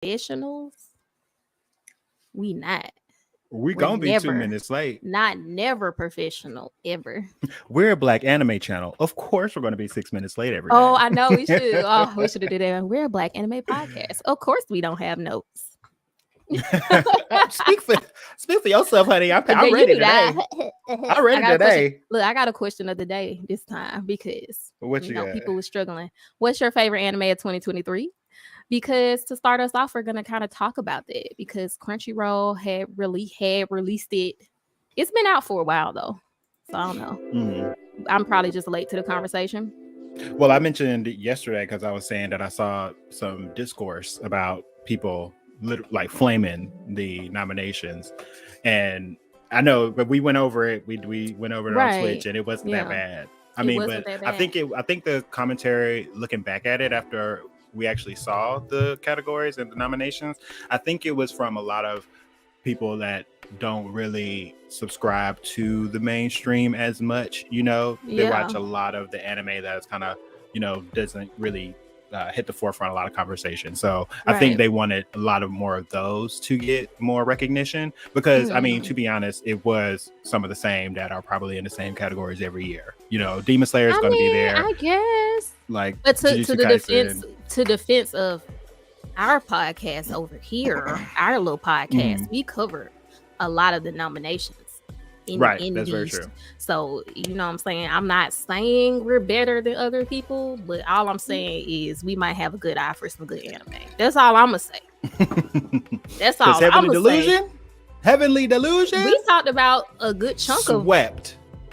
professionals. We not. We We're gonna be 2 never, minutes late. not never professional ever. We're a Black anime channel. Of course, we're gonna be 6 minutes late every Oh, day. I know we should. Oh, we should have did that. We're a Black anime podcast. Of course, we don't have notes. speak for speak for yourself, honey. I'm You ready need that. today. I'm ready I got a question. today. Look, I got a question of the day this time because What you got? people were struggling. What's your favorite anime of 2023? Because to start us off, we're gonna kind of talk about that because Crunchyroll had released it. It's been out for a while though, so I don't know. I'm probably just late to the conversation. Well, I mentioned yesterday because I was saying that I saw some discourse about people like flaming the nominations, and I know, but we went over it. We went over it on Twitch, and it wasn't that bad. I mean, but I think the commentary, looking back at it after we actually saw the categories and the nominations, I think it was from a lot of people that don't really subscribe to the mainstream as much. They watch a lot of the anime that is kind of, doesn't really hit the forefront a lot of conversation. So I think they wanted a lot of more of those to get more recognition because I mean, to be honest, it was some of the same that are probably in the same categories every year. Demon Slayer is going to be there, I guess. Like, but to the defense of our podcast over here, our little podcast, we covered a lot of the nominations. That's very true. So, you know what I'm saying? I'm not saying we're better than other people, but all I'm saying is we might have a good eye for some good anime. That's all I'm going to say. That's all I'm going to say. Heavenly Delusion? We talked about a good chunk of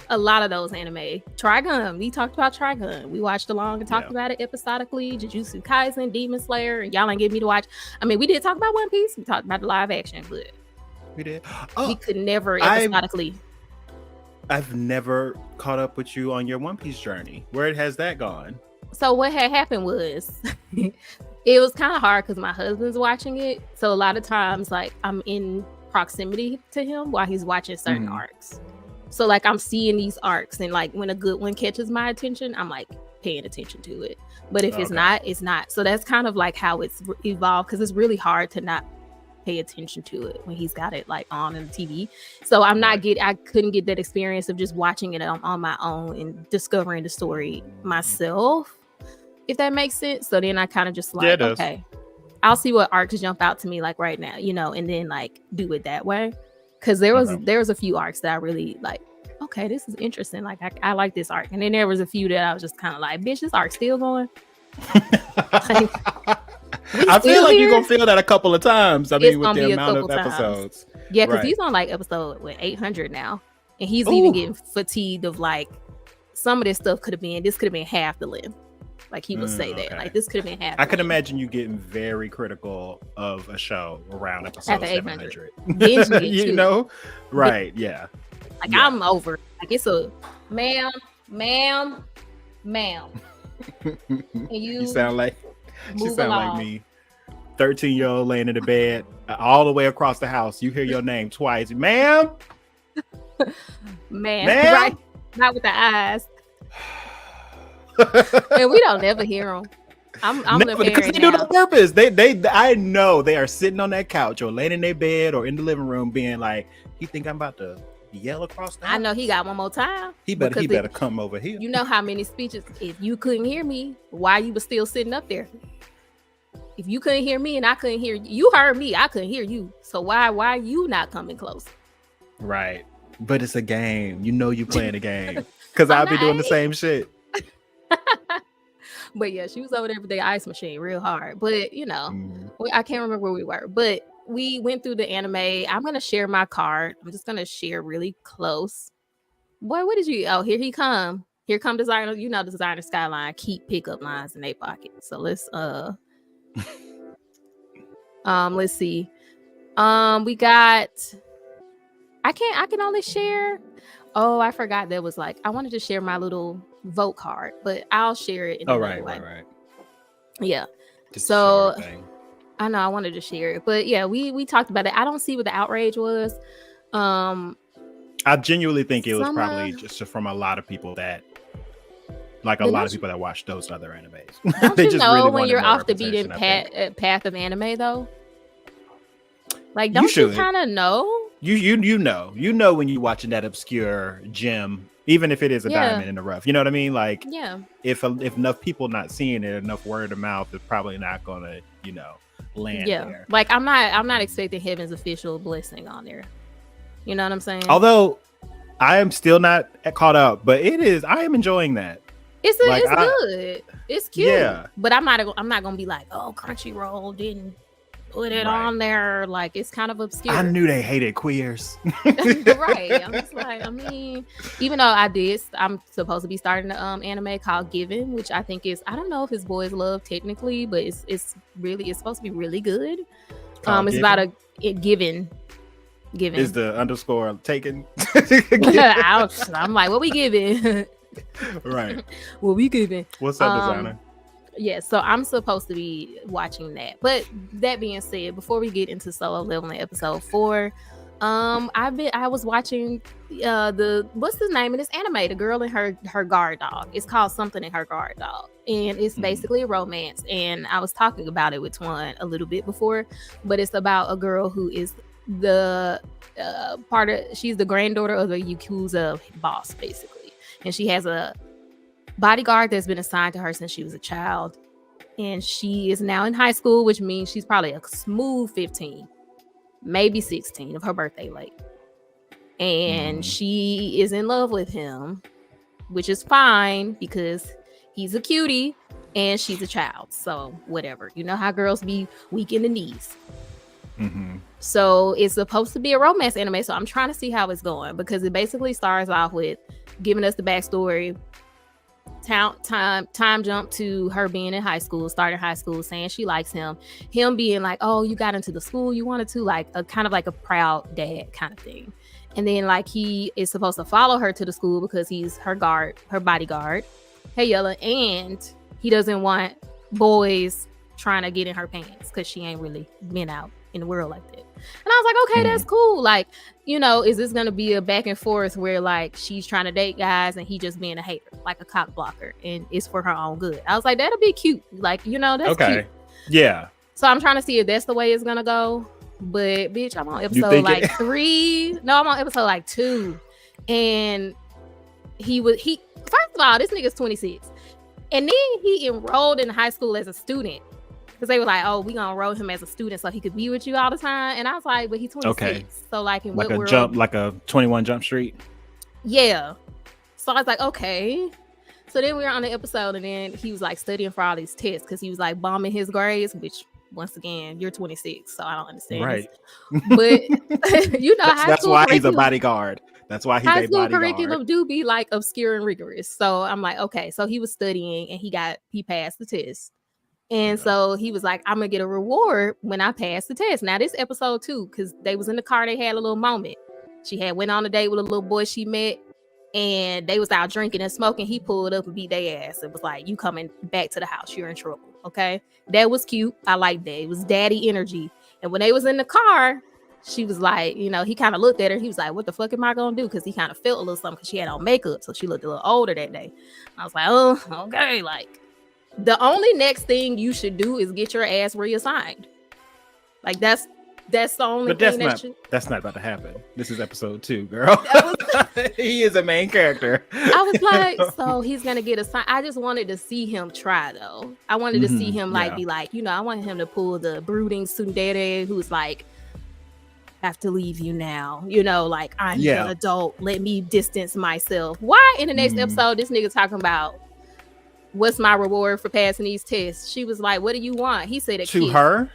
a lot of those anime. Trigun. We talked about Trigun. We watched along and talked about it episodically. Jujutsu Kaisen, Demon Slayer, and y'all ain't get me to watch. I mean, we did talk about One Piece. We talked about the live action, but we did. We could never episodically. I've never caught up with you on your One Piece journey. Where has that gone? So what had happened was it was kind of hard because my husband's watching it. So a lot of times, like, I'm in proximity to him while he's watching certain arcs. So like I'm seeing these arcs, and like when a good one catches my attention, I'm like paying attention to it. But if it's not, it's not. So that's kind of like how it's evolved, because it's really hard to not pay attention to it when he's got it like on the TV. So I couldn't get that experience of just watching it on my own and discovering the story myself, if that makes sense. So then I kind of just like, okay, I'll see what arcs jump out to me like right now, and then like do it that way. Because there was a few arcs that I really like, okay, this is interesting. Like I like this arc. And then there was a few that I was just kind of like, bitch, this arc's still going. Like, I feel like you're gonna feel that a couple of times. I mean, with the amount of episodes. Yeah, because he's on like episode 800 now, and he's even getting fatigued of like some of this stuff could have been half the length. Like he would say that, like this could have been half. I could imagine you getting very critical of a show around episode 700. Right? Yeah. Like I'm over. Like it's a ma'am. And you sound like me. 13-year-old laying in the bed all the way across the house. You hear your name twice, ma'am. Right? Not with the eyes. And we don't never hear them. I'm never, because they do it on purpose. I know they are sitting on that couch or laying in their bed or in the living room, being like, "He think I'm about to yell across the house? I know he got one more time. He better come over here." You know how many speeches? If you couldn't hear me, why you was still sitting up there? If you couldn't hear me and I couldn't hear you, you heard me, I couldn't hear you. So why you not coming close? Right, but it's a game. You playing a game because I'll be doing the same shit. But yeah, she was over there with the ice machine real hard. But I can't remember where we were. But we went through the anime. I'm gonna share my card. I'm just gonna share really close. Boy, what did you? Oh, here he come. Here come designer. Designer Skyline keep pickup lines in their pocket. So let's let's see. We got. I can only share. Oh, I forgot there was like I wanted to share my little vote card, but I'll share it in another way. Right. Yeah. Just so I know I wanted to share it, but yeah, we talked about it. I don't see what the outrage was. I genuinely think it was probably just from a lot of people that people that watch those other animes. Don't they just know really when you're off the beaten path of anime though? Like, You don't you should. kind of know? You know when you're watching that obscure gem, even if it is a diamond in the rough. You know what I mean? Like, Yeah. if enough people not seeing it, enough word of mouth, it's probably not gonna, land there. Like, I'm not expecting heaven's official blessing on there. You know what I'm saying? Although I am still not caught up, but I am enjoying that. It's good. It's cute. Yeah. But I'm not gonna be like, oh, Crunchyroll didn't put it on there. Like, it's kind of obscure. I knew they hated queers. Right. I'm just like, I mean, even though I'm supposed to be starting an anime called Given, which I think is, I don't know if it's boys love technically, but it's supposed to be really good. It's about a given. Is the underscore taken? I'm like, what we giving? Right. What we giving? What's up, designer? Yeah, so I'm supposed to be watching that. But that being said, before we get into Solo Leveling episode 4, I was watching what's the name of this anime? The girl and her guard dog. It's called Something in Her Guard Dog, and it's basically a romance. And I was talking about it with Twan a little bit before, but it's about a girl who is the she's the granddaughter of the Yakuza boss, basically, and she has a bodyguard that's been assigned to her since she was a child, and she is now in high school, which means she's probably a smooth 15, maybe 16 if her birthday late, and she is in love with him, which is fine because he's a cutie and she's a child, so whatever. You know how girls be weak in the knees. So it's supposed to be a romance anime, so I'm trying to see how it's going, because it basically starts off with giving us the backstory, time jump to her being in high school, starting high school, saying she likes him being like, oh, you got into the school you wanted to, like a kind of like a proud dad kind of thing. And then like he is supposed to follow her to the school because he's her bodyguard. Hey Yella, and he doesn't want boys trying to get in her pants because she ain't really been out in the world like that. And I was like, okay, that's cool. Like, is this gonna be a back and forth where like she's trying to date guys and he just being a hater, like a cock blocker, and it's for her own good? I was like, that'll be cute. Like, that's cute. Yeah. So I'm trying to see if that's the way it's gonna go. But bitch, I'm on episode like 3. No, I'm on episode like 2. And first of all, this nigga's 26. And then he enrolled in high school as a student. Because they were like, oh, we gonna enroll him as a student so he could be with you all the time. And I was like, but he's 26. Okay. So like in what world? Like a 21 Jump Street? Yeah. So I was like, okay. So then we were on the episode, and then he was like studying for all these tests because he was like bombing his grades, which once again, you're 26, so I don't understand. Right. But that's why he's a bodyguard. That's why he's a bodyguard. High school curriculum do be like obscure and rigorous. So I'm like, okay. So he was studying and he passed the test. And so he was like, I'm gonna get a reward when I pass the test. Now this episode 2, because they was in the car, they had a little moment. She had went on a date with a little boy she met, and they was out drinking and smoking. He pulled up and beat their ass. It was like, you coming back to the house, you're in trouble. Okay, that was cute. I liked that. It was daddy energy. And when they was in the car, she was like, he kind of looked at her. He was like, what the fuck am I gonna do? Because he kind of felt a little something because she had on makeup, so she looked a little older that day. I was like, oh, okay, like. The only next thing you should do is get your ass reassigned. Like that's the only thing that's not about to happen. This is episode 2, girl. He is a main character. I was like, so he's gonna get assigned. I just wanted to see him try though. I wanted to see him be like, I wanted him to pull the brooding tsundere who's like, have to leave you now. Like I'm an adult. Let me distance myself. Why in the next episode this nigga talking about what's my reward for passing these tests? She was like, what do you want? He said to her?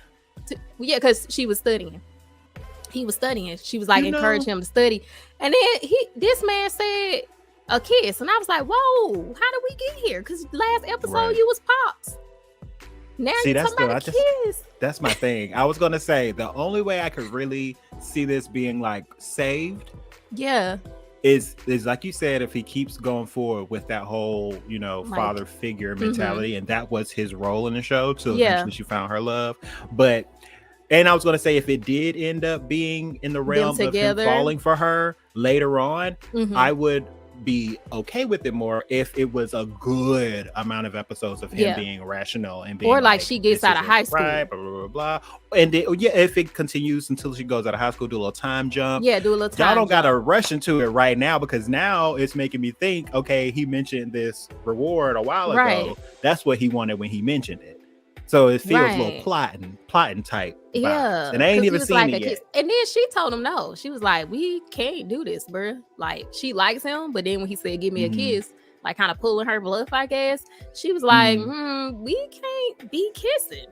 Yeah, because she was studying. He was studying. She was like, encourage him to study. And then this man said a kiss. And I was like, whoa, how did we get here? Because last episode you was pops. Now you talking about a kiss. That's my thing. I was going to say, the only way I could really see this being like saved. Yeah. Is like you said, if he keeps going forward with that whole, father figure mentality, and that was his role in the show till eventually she found her love. And I was going to say, if it did end up being in the realm of him falling for her later on, I would be okay with it more if it was a good amount of episodes of him being rational and being or like she gets out of high school, right, blah, blah, blah, blah. And then, if it continues until she goes out of high school, do a little time jump. Yeah, do a little time Y'all don't jump. gotta rush into it right now, because now it's making me think, okay, he mentioned this reward a while ago. That's what he wanted when he mentioned it. So it feels a little plotting type vibes. And I ain't even seen it yet. And then she told him no. She was like, we can't do this, bro. Like, she likes him, but then when he said, give me a kiss, like kind of pulling her bluff, I guess, she was like, we can't be kissing.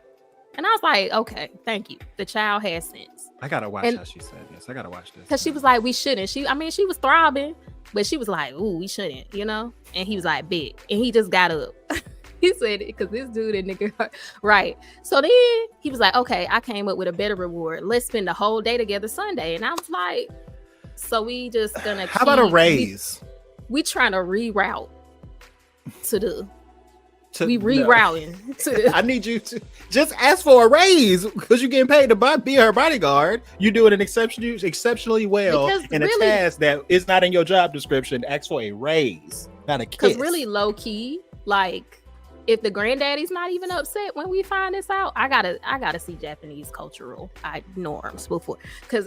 And I was like, okay, thank you. The child has sense. I gotta watch how she said this. I gotta watch this. Because she was like, we shouldn't. She was throbbing, but she was like, ooh, we shouldn't, you know? And he was like, big. And he just got up. He said it because this dude and nigga, right? So then he was like, okay, I came up with a better reward. Let's spend the whole day together Sunday. And I was like, so we just gonna how about a raise? We trying to reroute to the we rerouting to the, I need you to just ask for a raise because you're getting paid to be her bodyguard. You're doing an exceptionally well in a task that is not in your job description. Ask for a raise, not a kiss. Because really low key, like, if the granddaddy's not even upset when we find this out, I gotta see Japanese cultural norms before, because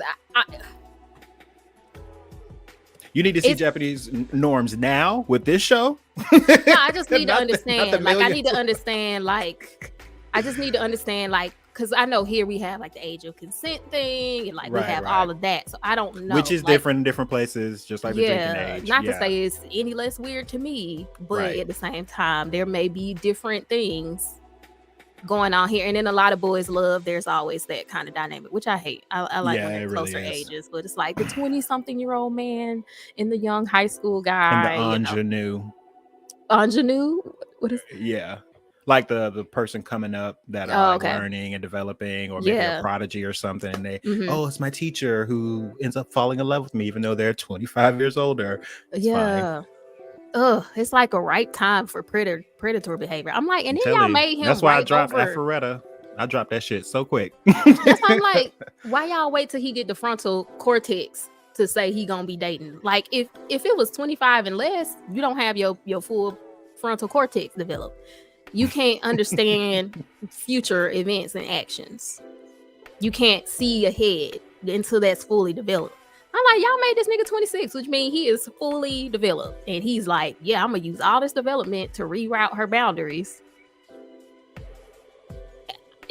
you need to see Japanese norms now with this show. No, I just need to understand. Like, I need to understand. Like, I just need to understand. Like, because I know here we have like the age of consent thing, and like we have all of that. So I don't know, which is different in different places, just like the drinking age. Not to say it's any less weird to me, but at the same time, there may be different things going on here. And then a lot of boys love, there's always that kind of dynamic, which I hate. I like when they're closer ages, but it's like the 20-something-year-old man and the young high school guy. And the ingenue. Ingenue? What is it? Yeah. Like the person coming up that are learning and developing, or maybe a prodigy or something. And they, it's my teacher who ends up falling in love with me, even though they're 25 years older. It's fine. It's like a right time for predator behavior. I'm like, and then y'all made him. That's why I dropped Frieren. I dropped that shit so quick. That's why I'm like, why y'all wait till he get the frontal cortex to say he gonna be dating? Like, if it was 25 and less, you don't have your full frontal cortex developed. You can't understand future events and actions. You can't see ahead until that's fully developed. I'm like, y'all made this nigga 26, which means he is fully developed. And he's like, yeah, I'm going to use all this development to reroute her boundaries.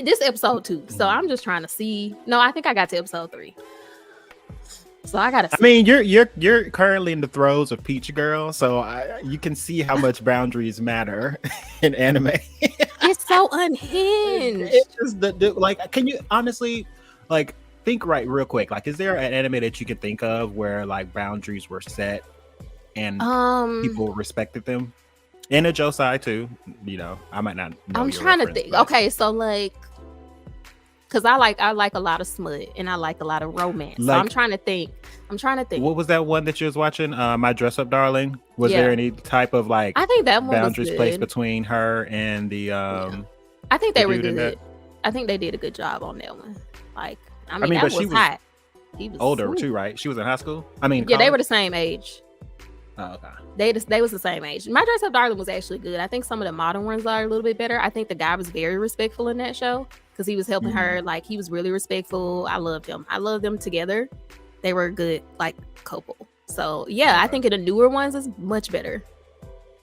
This episode 2. So I'm just trying to see. No, I think I got to episode 3. So I gotta see. I mean, you're currently in the throes of Peach Girl, so you can see how much boundaries matter in anime. It's so unhinged. It's just like, can you honestly think real quick? Like, is there an anime that you could think of where like boundaries were set and people respected them? And a josei too, you know. I might not know. I'm trying to think. But... Okay, so like, because I like a lot of smut and I like a lot of romance. So I'm trying to think. What was that one that you was watching? My Dress Up Darling. Was there any type of like, I think that one boundaries placed between her and the I think they were good. I think they did a good job on that one. Like, I mean that was hot. He was older too, right? She was in high school. I mean, yeah, they were the same age. Oh, okay. They was the same age. My Dress Up Darling was actually good. I think some of the modern ones are a little bit better. I think the guy was very respectful in that show because he was helping her. Like, he was really respectful. I loved him. I love them together. They were a good like couple. So yeah, I think in the newer ones is much better.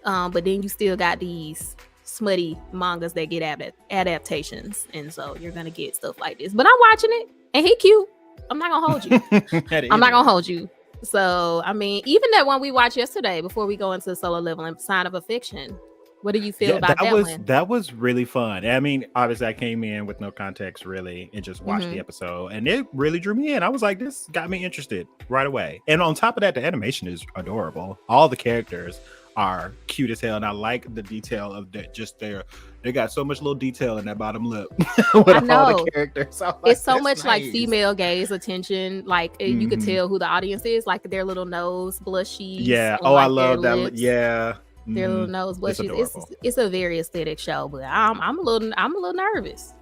But then you still got these smutty mangas that get adaptations, and so you're gonna get stuff like this. But I'm watching it, and he cute. I'm not gonna hold you. I'm not gonna hold you. So, I mean, even that one we watched yesterday before we go into Solo Leveling, Sign of Affection. What do you feel about that one? That was really fun. I mean, obviously I came in with no context really and just watched the episode, and it really drew me in. I was like, this got me interested right away. And on top of that, the animation is adorable. All the characters are cute as hell, and I like the detail of that. Just they got so much little detail in that bottom lip with all the characters. Like, it's so much nice. Like female gaze attention. Like you could tell who the audience is, like their little nose blushies. Yeah. Oh, I love that. Lips, yeah. Their little nose blushies. It's a very aesthetic show, but I'm a little nervous.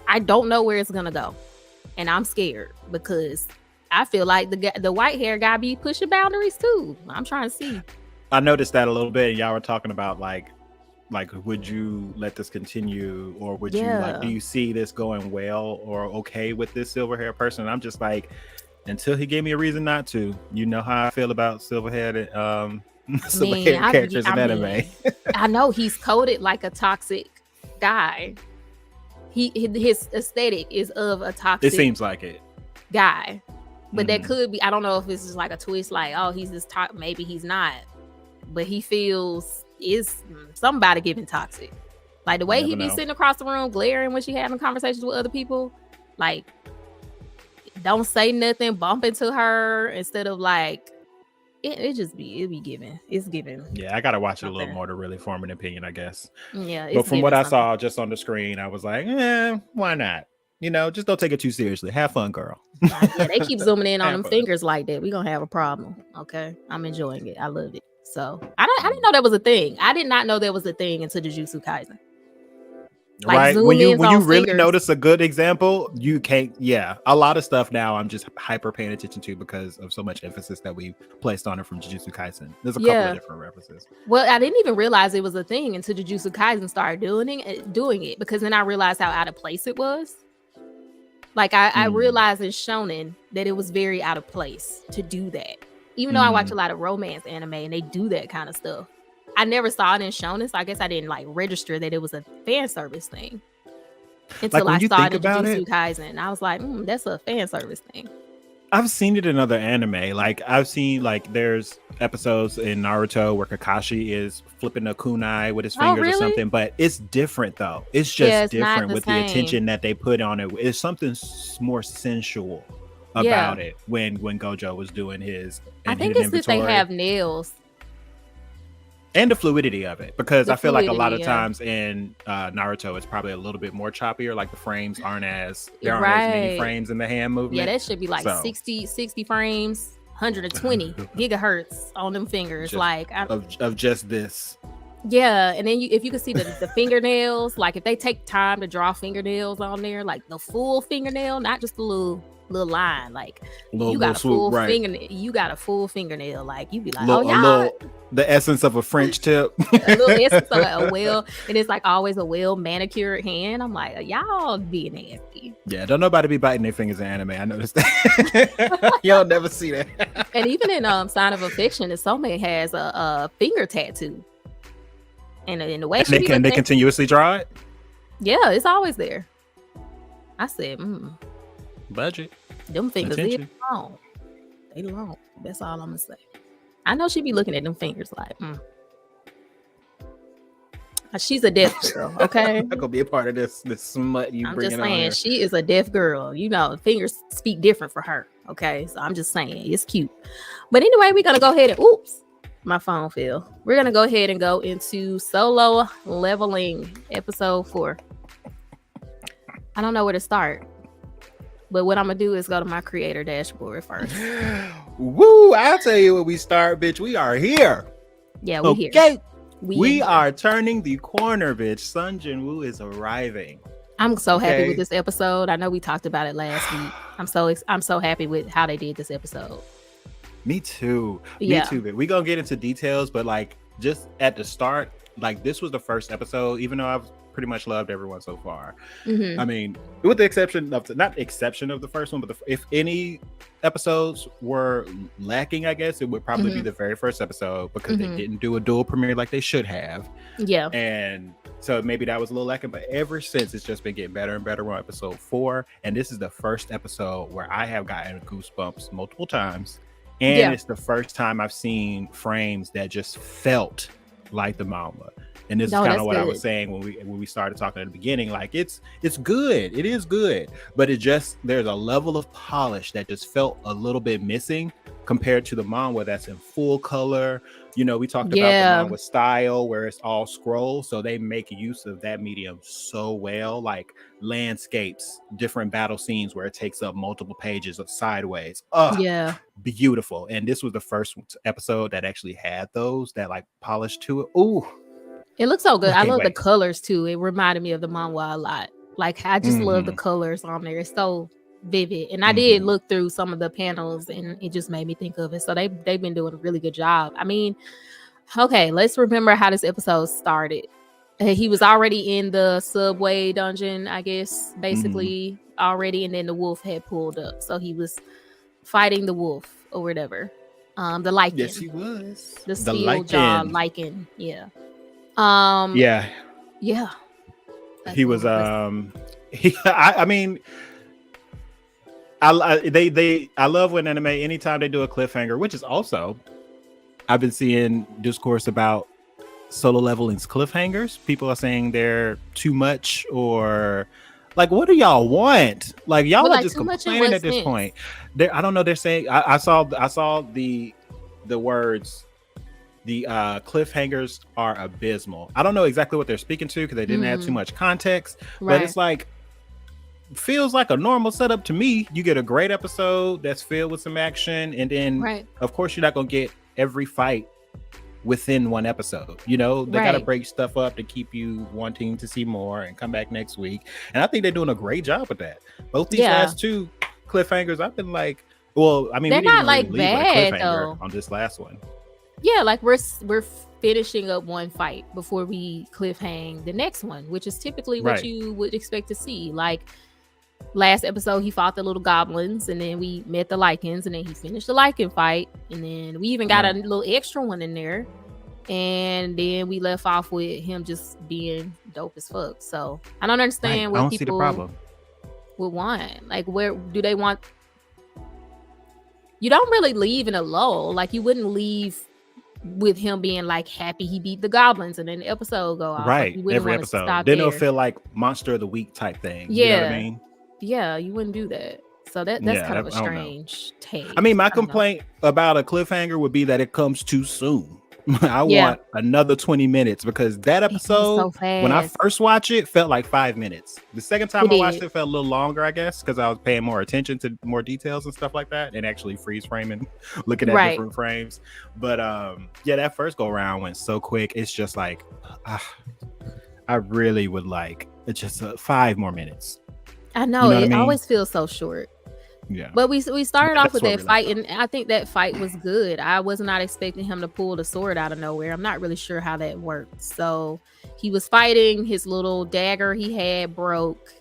I don't know where it's gonna go, and I'm scared because I feel like the white hair guy be pushing boundaries too. I'm trying to see. I noticed that a little bit. Y'all were talking about like would you let this continue, or would you like, do you see this going well or okay with this silver hair person? And I'm just like, until he gave me a reason not to. You know how I feel about silver-haired characters in anime. I know he's coded like a toxic guy. His aesthetic is of a toxic. It seems like it. Guy, but that could be. I don't know if this is like a twist. Like, oh, he's this top. Maybe he's not, but he feels is somebody giving toxic. Like the way he be sitting across the room glaring when she having conversations with other people. Like, don't say nothing, bump into her instead of like. It be giving. It's giving. Yeah, I gotta watch it a little more to really form an opinion, I guess. Yeah, but from what I saw just on the screen, I was like, why not? You know, just don't take it too seriously. Have fun, girl. Yeah, they keep zooming in on them fingers like that. We're gonna have a problem. Okay, I'm enjoying it. I love it. So I didn't know that was a thing. I did not know that was a thing until Jujutsu Kaisen. Like, right, when you really notice a good example, you can't. Yeah, a lot of stuff now I'm just hyper paying attention to because of so much emphasis that we placed on it from Jujutsu Kaisen. There's a couple of different references. Well, I didn't even realize it was a thing until Jujutsu Kaisen started doing it, because then I realized how out of place it was. Like I realized in shonen that it was very out of place to do that. Even though I watch a lot of romance anime and they do that kind of stuff. I never saw it in shonen, so I guess I didn't like register that it was a fan service thing until I saw it in Jujutsu Kaisen. I was like, that's a fan service thing. I've seen it in other anime. Like I've seen there's episodes in Naruto where Kakashi is flipping a kunai with his fingers or something, but it's different though. It's just different with the attention that they put on it. It's something more sensual about it when Gojo was doing his. I think it's that they have nails. And the fluidity of it, because I feel like a lot of times in Naruto, it's probably a little bit more choppier. Like the frames there aren't as many frames in the hand movement. Yeah, that should be like 60 frames, 120 gigahertz on them fingers, of just this. Yeah, and then if you can see the fingernails, like if they take time to draw fingernails on there, like the full fingernail, not just the little line, like you got a full fingernail. You got a full fingernail, like you be like, the essence of a French tip, a little essence of and it's like always a well manicured hand. I'm like, y'all be nasty. Yeah, don't nobody be biting their fingers in anime. I noticed that. Y'all never see that. And even in Sign of Affection, the soulmate has a finger tattoo, and in the way they continuously draw it. Yeah, it's always there. I said, budget. Them fingers is long. They long. That's all I'm gonna say. I know she be looking at them fingers like, she's a deaf girl, okay? I'm not gonna be a part of this smut you bringing on. I'm just saying, she is a deaf girl. You know, fingers speak different for her, okay? So I'm just saying, it's cute. But anyway, we're gonna go ahead and, my phone fell. We're gonna go ahead and go into Solo Leveling, episode 4. I don't know where to start. But what I'm gonna do is go to my creator dashboard first. Woo! I'll tell you where we start, bitch. We are here. Yeah, we're here. We are turning the corner, bitch. Sung Jinwoo is arriving. I'm so happy with this episode. I know we talked about it last week. I'm so happy with how they did this episode. Me too. Me too. We're gonna get into details, but like just at the start, like this was the first episode, even though I've pretty much loved everyone so far. I mean, with the exception of the first one, but if any episodes were lacking, I guess it would probably be the very first episode, because they didn't do a dual premiere like they should have. Yeah. And so maybe that was a little lacking, but ever since it's just been getting better and better. We're on episode 4, and this is the first episode where I have gotten goosebumps multiple times. And it's the first time I've seen frames that just felt like the manga. And this is kind of what I was saying when we started talking at the beginning. Like it's good. It is good. But there's a level of polish that just felt a little bit missing compared to the manga that's in full color. You know, we talked about the manga style where it's all scroll. So they make use of that medium so well, like landscapes, different battle scenes where it takes up multiple pages of sideways. Beautiful. And this was the first episode that actually had those that like polished to it. Ooh. It looks so good. I love the colors too. It reminded me of the manhwa a lot. Like I just love the colors on there. It's so vivid. And I did look through some of the panels, and it just made me think of it. So they've been doing a really good job. I mean, okay, let's remember how this episode started. He was already in the subway dungeon, I guess, basically already, and then the wolf had pulled up. So he was fighting the wolf or whatever. The lichen. Yes, he was. The steel jaw lichen. Yeah. Yeah. Yeah. He was I mean, I love when anime, anytime they do a cliffhanger, which is also, I've been seeing discourse about Solo Leveling's cliffhangers. People are saying they're too much, or like, what do y'all want? Like, y'all are just complaining at this point. I don't know. They're saying I saw the words. The cliffhangers are abysmal. I don't know exactly what they're speaking to because they didn't add too much context, but it's like, feels like a normal setup to me. You get a great episode that's filled with some action, and then of course you're not gonna get every fight within one episode. You know, they gotta break stuff up to keep you wanting to see more and come back next week. And I think they're doing a great job with that. Both these last two cliffhangers, I've been like, well, I mean, they're not like bad though on this last one. Yeah, like we're finishing up one fight before we cliffhang the next one, which is typically what you would expect to see. Like last episode, he fought the little goblins, and then we met the lichens, and then he finished the lichen fight, and then we even got a little extra one in there, and then we left off with him just being dope as fuck. So I don't understand what people would want. Like, where do they want? You don't really leave in a lull. Like, you wouldn't leave with him being like happy he beat the goblins and then the episode go off. Right. Like, every episode. Then it'll feel like Monster of the Week type thing. Yeah. You know what I mean? Yeah, you wouldn't do that. So that's kind of a strange take. I mean, my complaint about a cliffhanger would be that it comes too soon. I want another 20 minutes, because that episode, when I first watched it, felt like 5 minutes. The second time I watched it felt a little longer, I guess, because I was paying more attention to more details and stuff like that, and actually freeze framing, looking at different frames. But that first go around went so quick. It's just like, I really would like just 5 more minutes. I know, it always feels so short. Yeah, but we started off with that fight, and I think that fight was good. I was not expecting him to pull the sword out of nowhere. I'm not really sure how that worked. So he was fighting, his little dagger he had broke,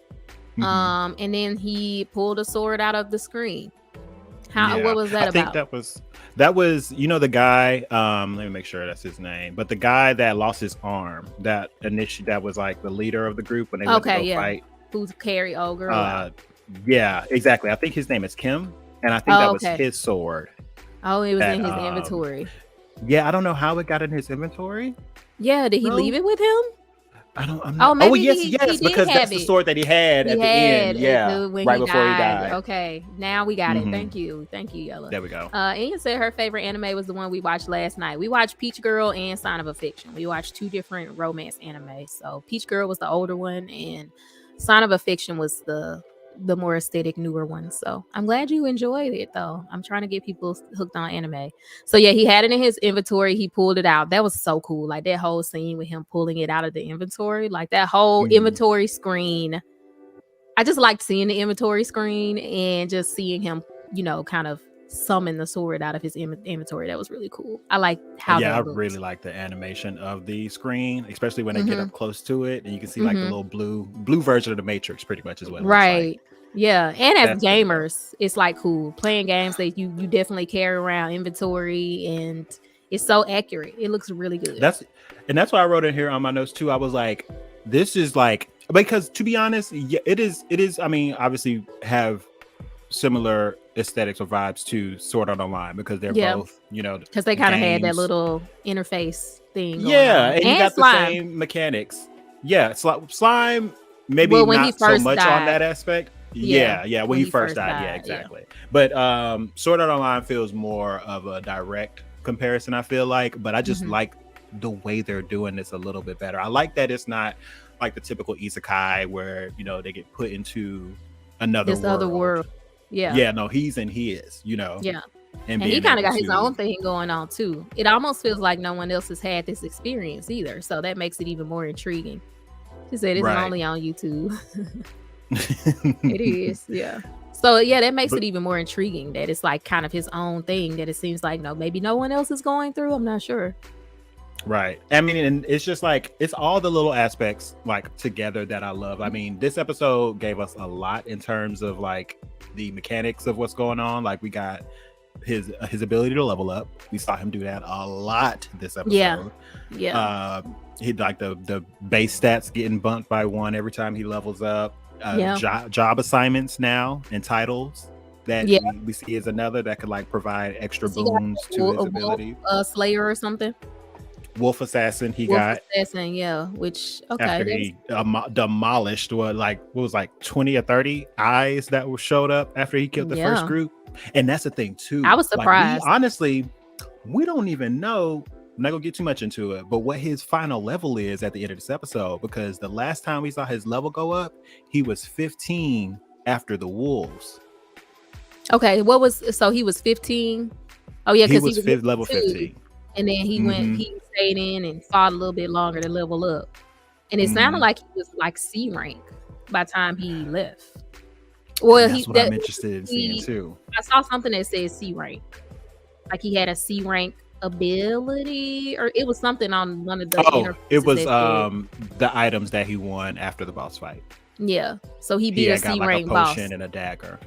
and then he pulled a sword out of the screen. What was that about? I think that was the guy. Let me make sure that's his name. But the guy that lost his arm, that was like the leader of the group when they went to go fight. Who's Carrie Ogre? Yeah, exactly. I think his name is Kim, and I think that was his sword. Oh, it was in his inventory. Yeah, I don't know how it got in his inventory. Yeah, did he leave it with him? Yes, because that's the sword that he had at the end. Yeah, right before he died. Okay, now we got it. Thank you, Yella. There we go. Ian said her favorite anime was the one we watched last night. We watched Peach Girl and Sign of Affliction. We watched 2 different romance anime. So Peach Girl was the older one, and Sign of Affliction was the more aesthetic, newer one. So I'm glad you enjoyed it, though. I'm trying to get people hooked on anime. So yeah, he had it in his inventory. He pulled it out. That was so cool. Like that whole scene with him pulling it out of the inventory, like that whole inventory screen. I just liked seeing the inventory screen and just seeing him, kind of summon the sword out of his inventory. That was really cool. I like how I really like the animation of the screen, especially when they get up close to it and you can see like the little blue version of the Matrix, pretty much, is what it looks like. Yeah, and as gamers, it's like cool playing games that you definitely carry around inventory, and it's so accurate. It looks really good. That's why I wrote in here on my notes too. I was like, this is like, because to be honest, it is. I mean, obviously have similar aesthetics or vibes to Sword Art Online, because they're both, because they kind of had that little interface thing. And you got the same mechanics. Yeah, slime maybe not so much on that aspect. Yeah, when he first died. Yeah, exactly. But Sword Art Online feels more of a direct comparison, I feel like, but I just like the way they're doing this a little bit better. I like that it's not like the typical isekai where they get put into another world. No, he's in his, and he kind of got his own thing going on too. It almost feels like no one else has had this experience either, so that makes it even more intriguing. She said it's only on YouTube. It is, So yeah, that makes But it even more intriguing that it's like kind of his own thing that it seems like maybe no one else is going through. I'm not sure. right. I mean, and it's just like it's all the little aspects like together that I love. I mean, this episode gave us a lot in terms of like the mechanics of what's going on. Like we got his ability to level up. We saw him do that a lot this episode. Yeah. He like the base stats getting bumped by 1 every time he levels up. Yeah. Job assignments now and titles that Yeah. we see is another that could like provide extra Has he got boons to his ability. Slayer or something. Wolf Assassin Wolf Assassin, yeah. Which after he demolished what was like 20 or 30 eyes that were showed up after he killed the first group. And that's the thing too. I was surprised. Like, honestly, we don't even know. I'm not gonna get too much into it, but what his final level is at the end of this episode, because the last time we saw his level go up, he was 15 after the wolves. Okay, so he was 15. Oh yeah, because he was level 15. And then he went, he stayed in and fought a little bit longer to level up. And it sounded like he was like C rank by the time he left. Well, that's what I'm interested in seeing too. I saw something that said C rank. Like he had a C rank ability, or it was something on one of the it was the items that he won after the boss fight. Yeah. So he beat a C rank boss. A potion and a dagger.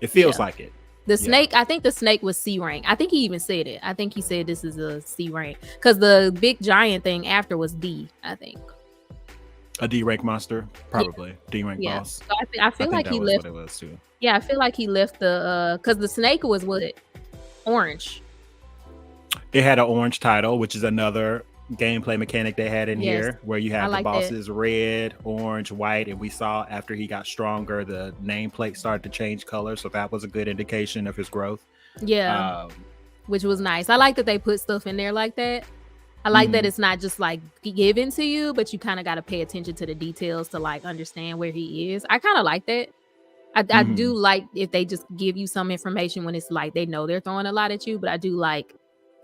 It feels like it. The snake, I think the snake was C rank. I think he even said it. I think he said this is a C rank because the big giant thing after was D, I think. A D rank monster, probably. D rank boss. So I feel like he left. What it was too. Yeah, I feel like he left the because the snake was what? Orange. It had an orange title, which is another gameplay mechanic they had in here, where you have the bosses red, orange, white, and we saw after he got stronger, the nameplate started to change color, so that was a good indication of his growth. Yeah, which was nice. I like that they put stuff in there like that. I like that it's not just like given to you, but you kind of got to pay attention to the details to like understand where he is. I kind of like that. I do like if they just give you some information when it's like they know they're throwing a lot at you, but I do like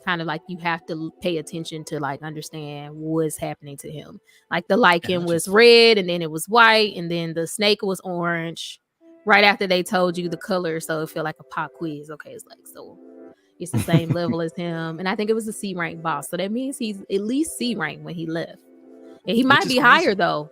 kind of like you have to pay attention to like understand what's happening to him. Like the lichen was red and then it was white and then the snake was orange right after they told you the color, so it felt like a pop quiz. Okay, it's like, so it's the same level as him, and I think it was a C rank boss, so that means he's at least C rank when he left, and he might be higher though.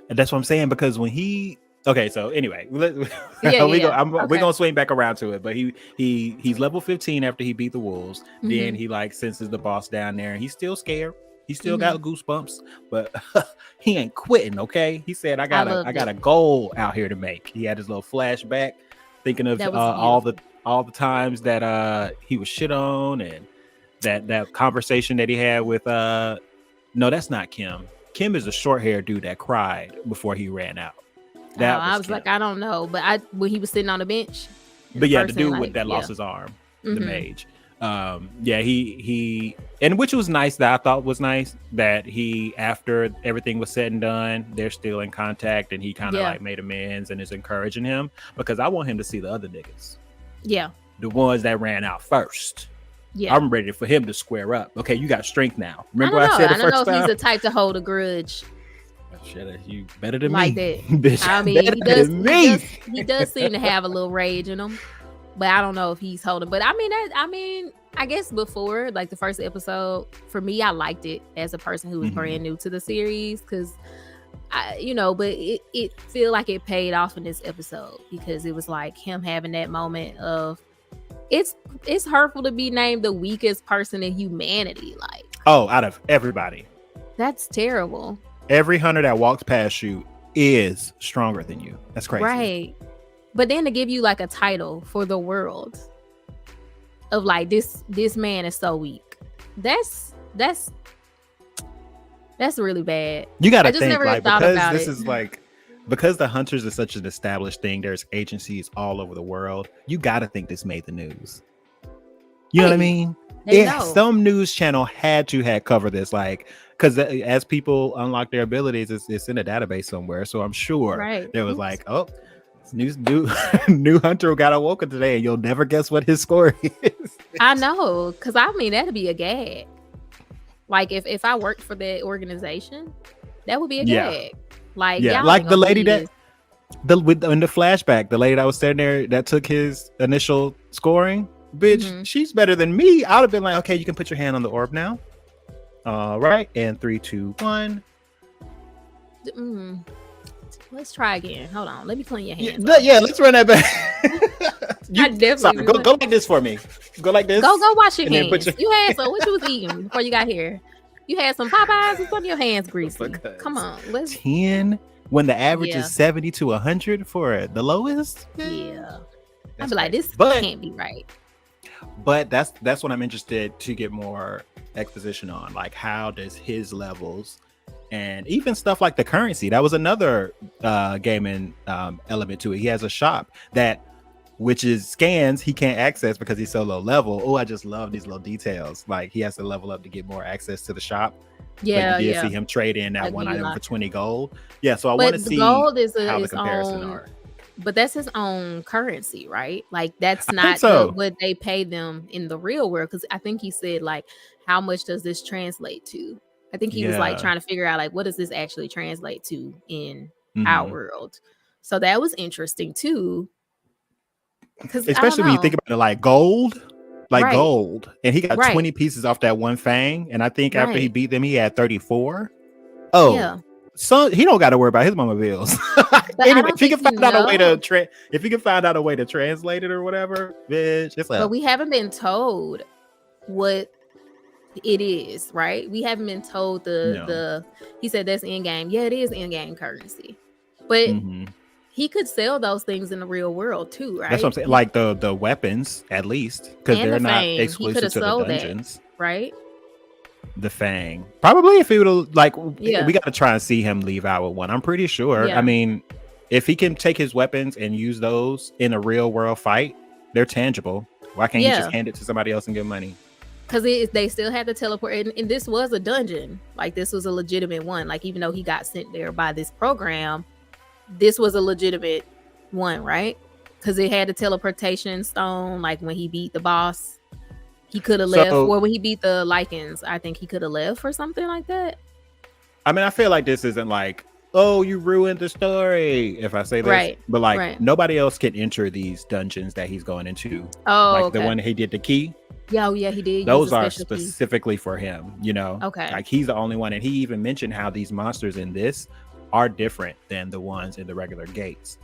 And that's what I'm saying, because when he so anyway, we're gonna swing back around to it, but he's level 15 after he beat the wolves. Then he like senses the boss down there, and he's still scared. He still got goosebumps, but he ain't quitting. Okay, he said, I got a goal out here to make. He had his little flashback, thinking of all the times that he was shit on, and that conversation that he had with no, that's not Kim. Kim is a short-haired dude that cried before he ran out. I was like, I don't know, but when he was sitting on the bench. But yeah, the dude that lost his arm, the mage. He and which was nice, that I thought was nice, that he, after everything was said and done, they're still in contact, and he kind of like made amends and is encouraging him, because I want him to see the other niggas. Yeah. The ones that ran out first. Yeah. I'm ready for him to square up. Okay, you got strength now. Remember I said the first time? I don't know if he's the type to hold a grudge. Shit, you better than like me. That. Bitch, I mean, he does seem to have a little rage in him, but I don't know if he's holding. But I mean, I guess before, like the first episode, for me, I liked it as a person who was brand new to the series, because but it feel like it paid off in this episode, because it was like him having that moment of it's hurtful to be named the weakest person in humanity. Like, out of everybody, that's terrible. Every hunter that walks past you is stronger than you. That's crazy. Right. But then to give you like a title for the world of like this man is so weak. That's really bad. You gotta think, like, because this is like, because the hunters is such an established thing, there's agencies all over the world. You gotta think this made the news. You know what I mean? Some news channel had covered this, like, because as people unlock their abilities, it's in a database somewhere. So I'm sure there was like, new hunter got awoken today, and you'll never guess what his score is. I know, because I mean, that'd be a gag. Like if I worked for that organization, that would be a gag. Like, like the lady In the flashback, the lady that was standing there that took his initial scoring, bitch, she's better than me. I would have been like, okay, you can put your hand on the orb now. All right, and 3, 2, 1. Let's try again. Hold on, let me clean your hands. Yeah, let's run that back. I definitely go like this for me. Go like this. Go wash your hands. You had what you was eating before you got here? You had some Popeyes and some of your hands greasy. Come on, let's 10 when the average is 70 to 100 for the lowest. Yeah, I'd be like, this can't be right. But that's what I'm interested to get more exposition on. Like, how does his levels and even stuff like the currency? That was another gaming element to it. He has a shop which is scans he can't access because he's so low level. Oh, I just love these little details. Like, he has to level up to get more access to the shop. Yeah, you did see him trade in that one item for 20 gold. Yeah, so I want to see gold is how the comparison are. But that's his own currency, right? Like, that's not what they pay them in the real world. Because I think he said, like, how much does this translate to? I think he was like trying to figure out, like, what does this actually translate to in our world? So that was interesting too. Especially when you think about it, like gold, gold, and he got 20 pieces off that one fang, and I think after he beat them, he had 34. Oh, yeah. So he don't got to worry about his mama bills. Anyway, if he can find out a way to translate it or whatever, bitch, it's like. But we haven't been told what it is, right? We haven't been told the. He said that's in game. Yeah, it is in game currency, but. He could sell those things in the real world too, right? That's what I'm saying. Like the weapons, at least, because they're not exclusive to the dungeons, right? The Fang, probably. If he would we got to try and see him leave out with one. I'm pretty sure. I mean, if he can take his weapons and use those in a real world fight, they're tangible. Why can't he just hand it to somebody else and give money? Because they still had to teleport, and this was a dungeon. Like, this was a legitimate one. Like, even though he got sent there by this program. This was a legitimate one, right? Because it had a teleportation stone. Like, when he beat the boss, he could have left. Or when he beat the Lycans, I think he could have left or something like that. I mean, I feel like this isn't like, oh, you ruined the story if I say this. Right. But like, nobody else can enter these dungeons that he's going into. Oh, like the one he did the key. Yeah, he did. Those are specifically for him, Okay. Like, he's the only one. And he even mentioned how these monsters in this are different than the ones in the regular gates.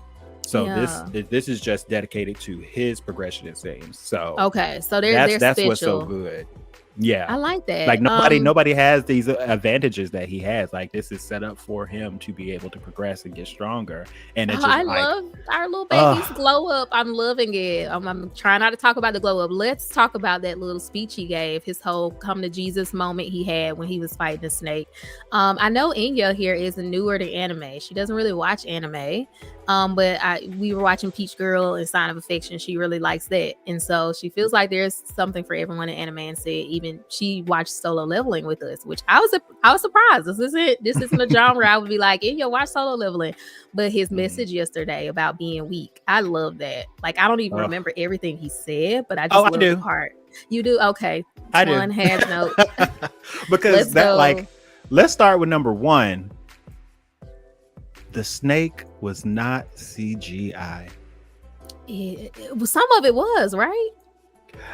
So this is just dedicated to his progression, it seems. So so that's what's so good. Yeah, I like that. Like, nobody has these advantages that he has. Like, this is set up for him to be able to progress and get stronger. And it's I love our little baby's glow up. I'm loving it. I'm trying not to talk about the glow up. Let's talk about that little speech he gave. His whole come to Jesus moment he had when he was fighting the snake. I know Inya here is newer to anime. She doesn't really watch anime. But we were watching Peach Girl and Sign of Affection. She really likes that, and so she feels like there's something for everyone in anime. And said even she watched Solo Leveling with us, which I was surprised. This isn't a genre I would be like, yeah, watch Solo Leveling. But his message yesterday about being weak, I love that. Like, I don't even remember everything he said, but I just love the part. You do? Okay, I do. One has notes because let's start with number one. The snake was not CGI. Some of it was, right?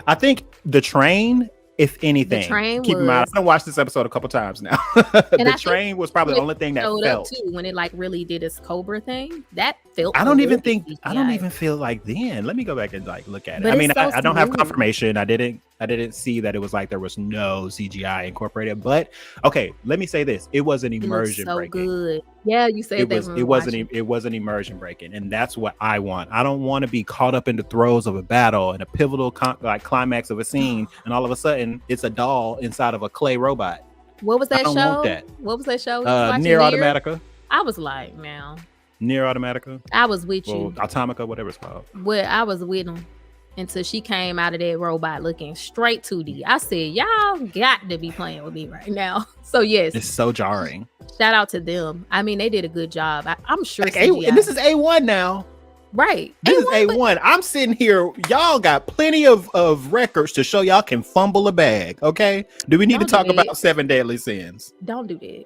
I think the train, if anything, keep in mind, I've watched this episode a couple times now. The train was probably the only thing that felt too, when it like really did its Cobra thing. That felt. I don't even feel like then. Let me go back and like look at it. I mean, I don't have confirmation. I didn't see that it was like there was no CGI incorporated. But okay, let me say this: it was an immersion breaking. Good. Yeah, you said it wasn't immersion breaking, and that's what I want. I don't want to be caught up in the throes of a battle and a pivotal climax of a scene, and all of a sudden it's a doll inside of a clay robot. What was that show? What was that show? Near Automata. I was like, now. Near Automata. I was with you. Automata, whatever it's called. Well, I was with him until she came out of that robot looking straight 2D. I said, y'all got to be playing with me right now. So yes, it's so jarring. Shout out to them. I mean, they did a good job. I'm sure. Like and this is A1 now. Right. This is A1. I'm sitting here. Y'all got plenty of records to show y'all can fumble a bag. Okay. Do we need to talk about 7 Deadly Sins? Don't do that.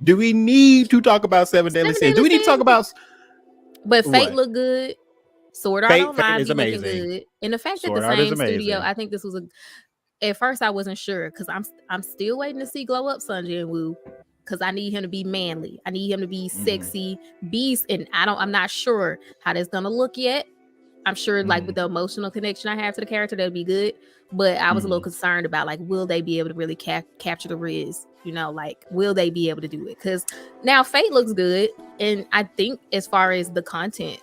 Do we need to talk about 7 Deadly Sins? Do we need to talk about But Fate What? looked good. Sword Art Fate Online is be looking amazing. good, and the fact that the Sword Art is same studio, amazing. I think this was a. At first, I wasn't sure because I'm still waiting to see Glow Up Sung Jinwoo because I need him to be manly. I need him to be sexy, beast, and I'm not sure how that's gonna look yet. I'm sure, like with the emotional connection I have to the character, that'll be good. But I was a little concerned about, like, will they be able to really capture the Riz? You know, like, will they be able to do it? Because now Fate looks good, and I think as far as the content,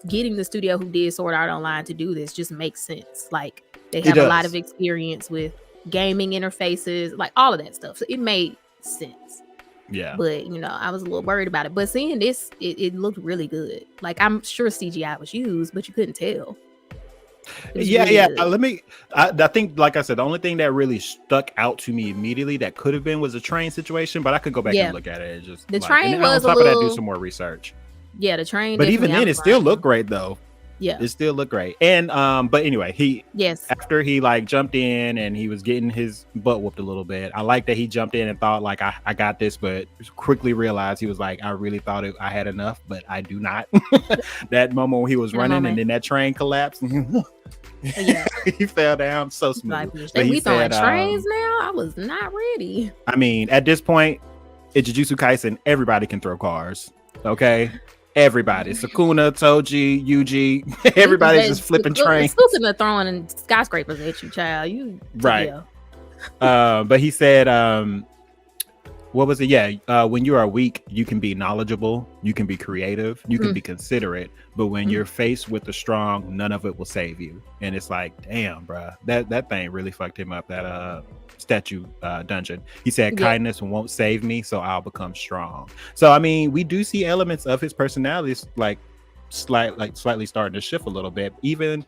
getting the studio who did Sword Art Online to do this just makes sense. Like, they have a lot of experience with gaming interfaces, like all of that stuff. So it made sense. Yeah. But, you know, I was a little worried about it. But seeing this, it looked really good. Like, I'm sure CGI was used, but you couldn't tell. Yeah, really good. I think, like I said, the only thing that really stuck out to me immediately that could have been was a train situation, but I could go back and look at it. It's just the train was on top of that, do some more research. Yeah, the train. But even then, it still looked great though. Yeah, it still looked great. And but anyway, after he like jumped in and he was getting his butt whooped a little bit. I like that he jumped in and thought like I got this, but quickly realized he was like, I really thought I had enough, but I do not. That moment when he was running and then that train collapsed. He fell down so smooth. But we throwing trains now. I was not ready. I mean, at this point, in Jujutsu Kaisen, everybody can throw cars. Okay. Everybody, Sukuna, Toji, Yuji, everybody's just flipping trains. Speaking of throwing skyscrapers at you, child, you right. But he said, what was it? Yeah, when you are weak, you can be knowledgeable, you can be creative, you can be considerate, but when you're faced with the strong, none of it will save you. And it's like, damn, bruh, that thing really fucked him up. That statue dungeon. He said, kindness won't save me, so I'll become strong. So I mean, we do see elements of his personality like slightly starting to shift a little bit. Even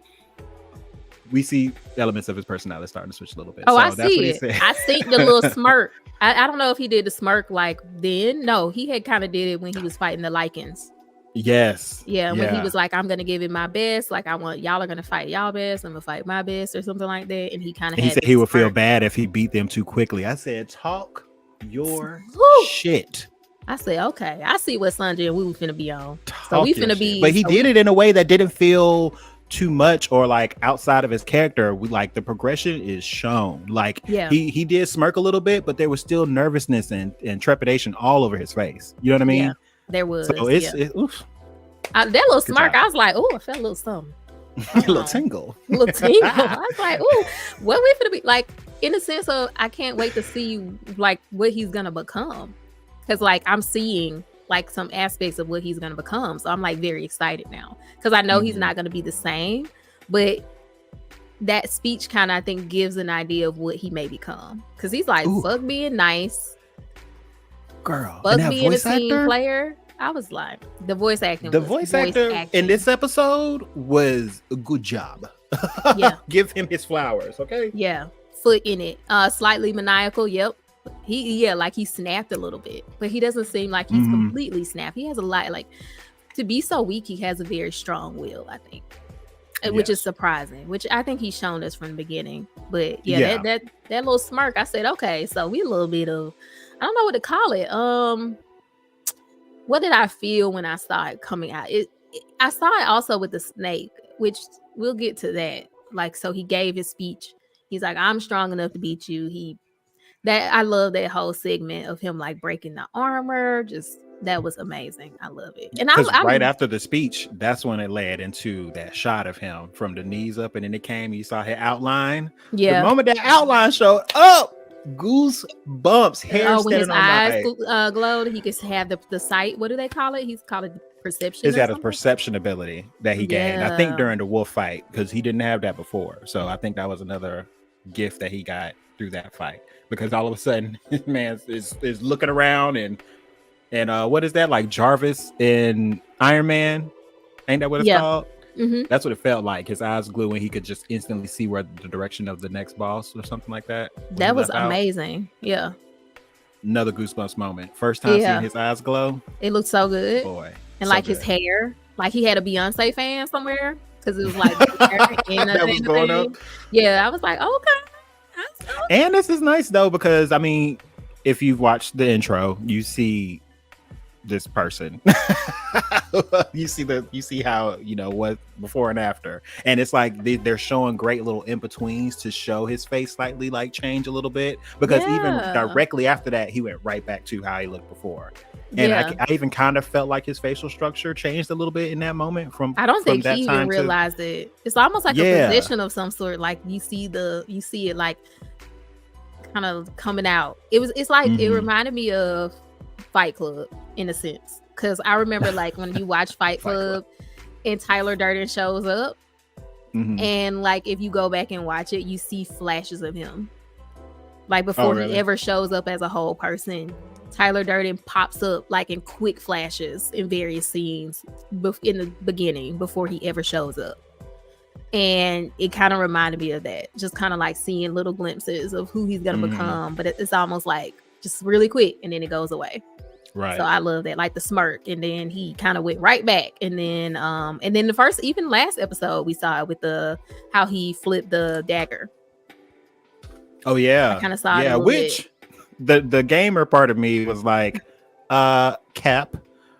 we see elements of his personality starting to switch a little bit. Oh, so I see it. I see the little smirk. I don't know if he did the smirk like then. No, he had kind of did it when he was fighting the Lycans. Yes. Yeah, when he was like, I'm gonna give it my best. Like, y'all are gonna fight y'all best. I'm gonna fight my best, or something like that. And he kind of said he would feel bad if he beat them too quickly. I said, talk your shit. I said, okay, I see what Sung Jinwoo was finna be on. So we finna be. But he did it in a way that didn't feel too much or like outside of his character. We like the progression is shown. Like he did smirk a little bit, but there was still nervousness and trepidation all over his face. You know what I mean? Yeah, there was. So that little smirk, I was like, oh, I felt a little something. A little tingle. A little tingle. I was like, oh, what we finna be like, in the sense of I can't wait to see like what he's gonna become. Cause like I'm seeing like some aspects of what he's gonna become. So I'm like very excited now. Cause I know he's not gonna be the same, but that speech kind of I think gives an idea of what he may become. Cause he's like, fuck being nice. Girl. Fuck being a team player. I was like, the voice acting. The voice actor in this episode was a good job. Yeah. Give him his flowers, okay? Yeah. Foot in it. Slightly maniacal, yep. Like he snapped a little bit, but he doesn't seem like he's completely snapped. He has a lot, like, to be so weak, he has a very strong will, I think. Which is surprising, which I think he's shown us from the beginning. But that little smirk, I said, okay, so we a little bit of, I don't know what to call it. What did I feel when I saw it coming out? I saw it also with the snake, which we'll get to that. Like, so he gave his speech. He's like, I'm strong enough to beat you. I love that whole segment of him like breaking the armor. Just that was amazing. I love it. And right after the speech, that's when it led into that shot of him from the knees up, and then it came. You saw his outline. Yeah. The moment that outline showed up, goosebumps, hair when his standing on eyes glowed, he could have the sight. What do they call it? He's called it perception. He's got a perception ability that he gained, I think, during the wolf fight, because he didn't have that before. So I think that was another gift that he got through that fight, because all of a sudden his man is looking around and what is that, like Jarvis in Iron Man? Ain't that what it's called? Mm-hmm. That's what it felt like. His eyes glue and he could just instantly see where the direction of the next boss or something like that. That was amazing. Yeah. Another goosebumps moment. First time seeing his eyes glow. It looked so good. Boy. And so like good. His hair, like he had a Beyonce fan somewhere, because it was like that was going up. Yeah, I was like, okay. And this is nice though, because I mean, if you've watched the intro, you see this person. you see how, you know, what before and after, and it's like they're showing great little in-betweens to show his face slightly like change a little bit, because even directly after that he went right back to how he looked before. And I even kind of felt like his facial structure changed a little bit in that moment. I don't think he even realized it. It's almost like a position of some sort. Like you see it like kind of coming out. It's like it reminded me of Fight Club in a sense, because I remember like when you watch Fight Club and Tyler Durden shows up, and like if you go back and watch it, you see flashes of him like before he ever shows up as a whole person. Tyler Durden pops up like in quick flashes in various scenes in the beginning before he ever shows up. And it kind of reminded me of that. Just kind of like seeing little glimpses of who he's going to become. But it's almost like just really quick and then it goes away. Right. So I love that. Like the smirk. And then he kind of went right back. And then the first, even last episode, we saw it with how he flipped the dagger. Oh, yeah. I kind of saw it a little bit. The gamer part of me was like, Cap,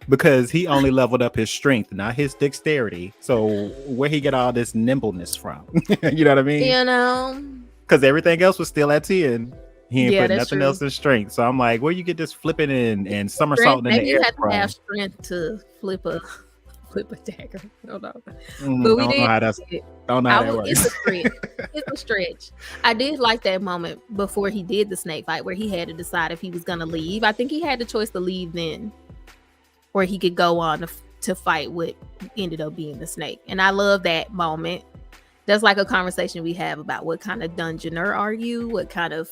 because he only leveled up his strength, not his dexterity. So where he get all this nimbleness from? You know what I mean? You know, because everything else was still at 10. He ain't put nothing else in strength. So I'm like, where you get this flipping and somersaulting in the air? Maybe you have to have strength to flip a dagger. I don't know. But we did. I don't know how that works. It's a stretch. It's a stretch. I did like that moment before he did the snake fight where he had to decide if he was going to leave. I think he had the choice to leave then, or he could go on to fight what ended up being the snake. And I love that moment. That's like a conversation we have about what kind of dungeoner are you? What kind of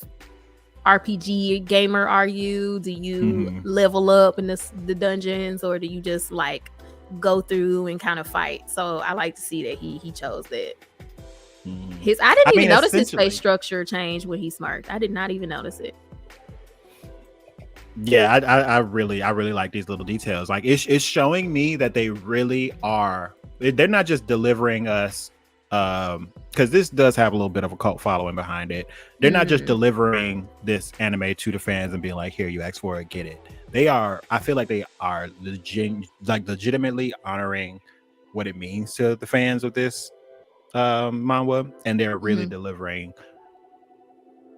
RPG gamer are you? Do you level up in the dungeons, or do you just like go through and kind of fight? So I like to see that he chose that. I didn't even notice his face structure change when he smirked. I did not even notice it. Yeah, I really like these little details. Like it's showing me that they really are. They're not just delivering us, because this does have a little bit of a cult following behind it. They're not just delivering this anime to the fans and being like, "Here, you asked for it, get it." They are. I feel like they are legitimately honoring what it means to the fans of this manhwa, and they're really delivering.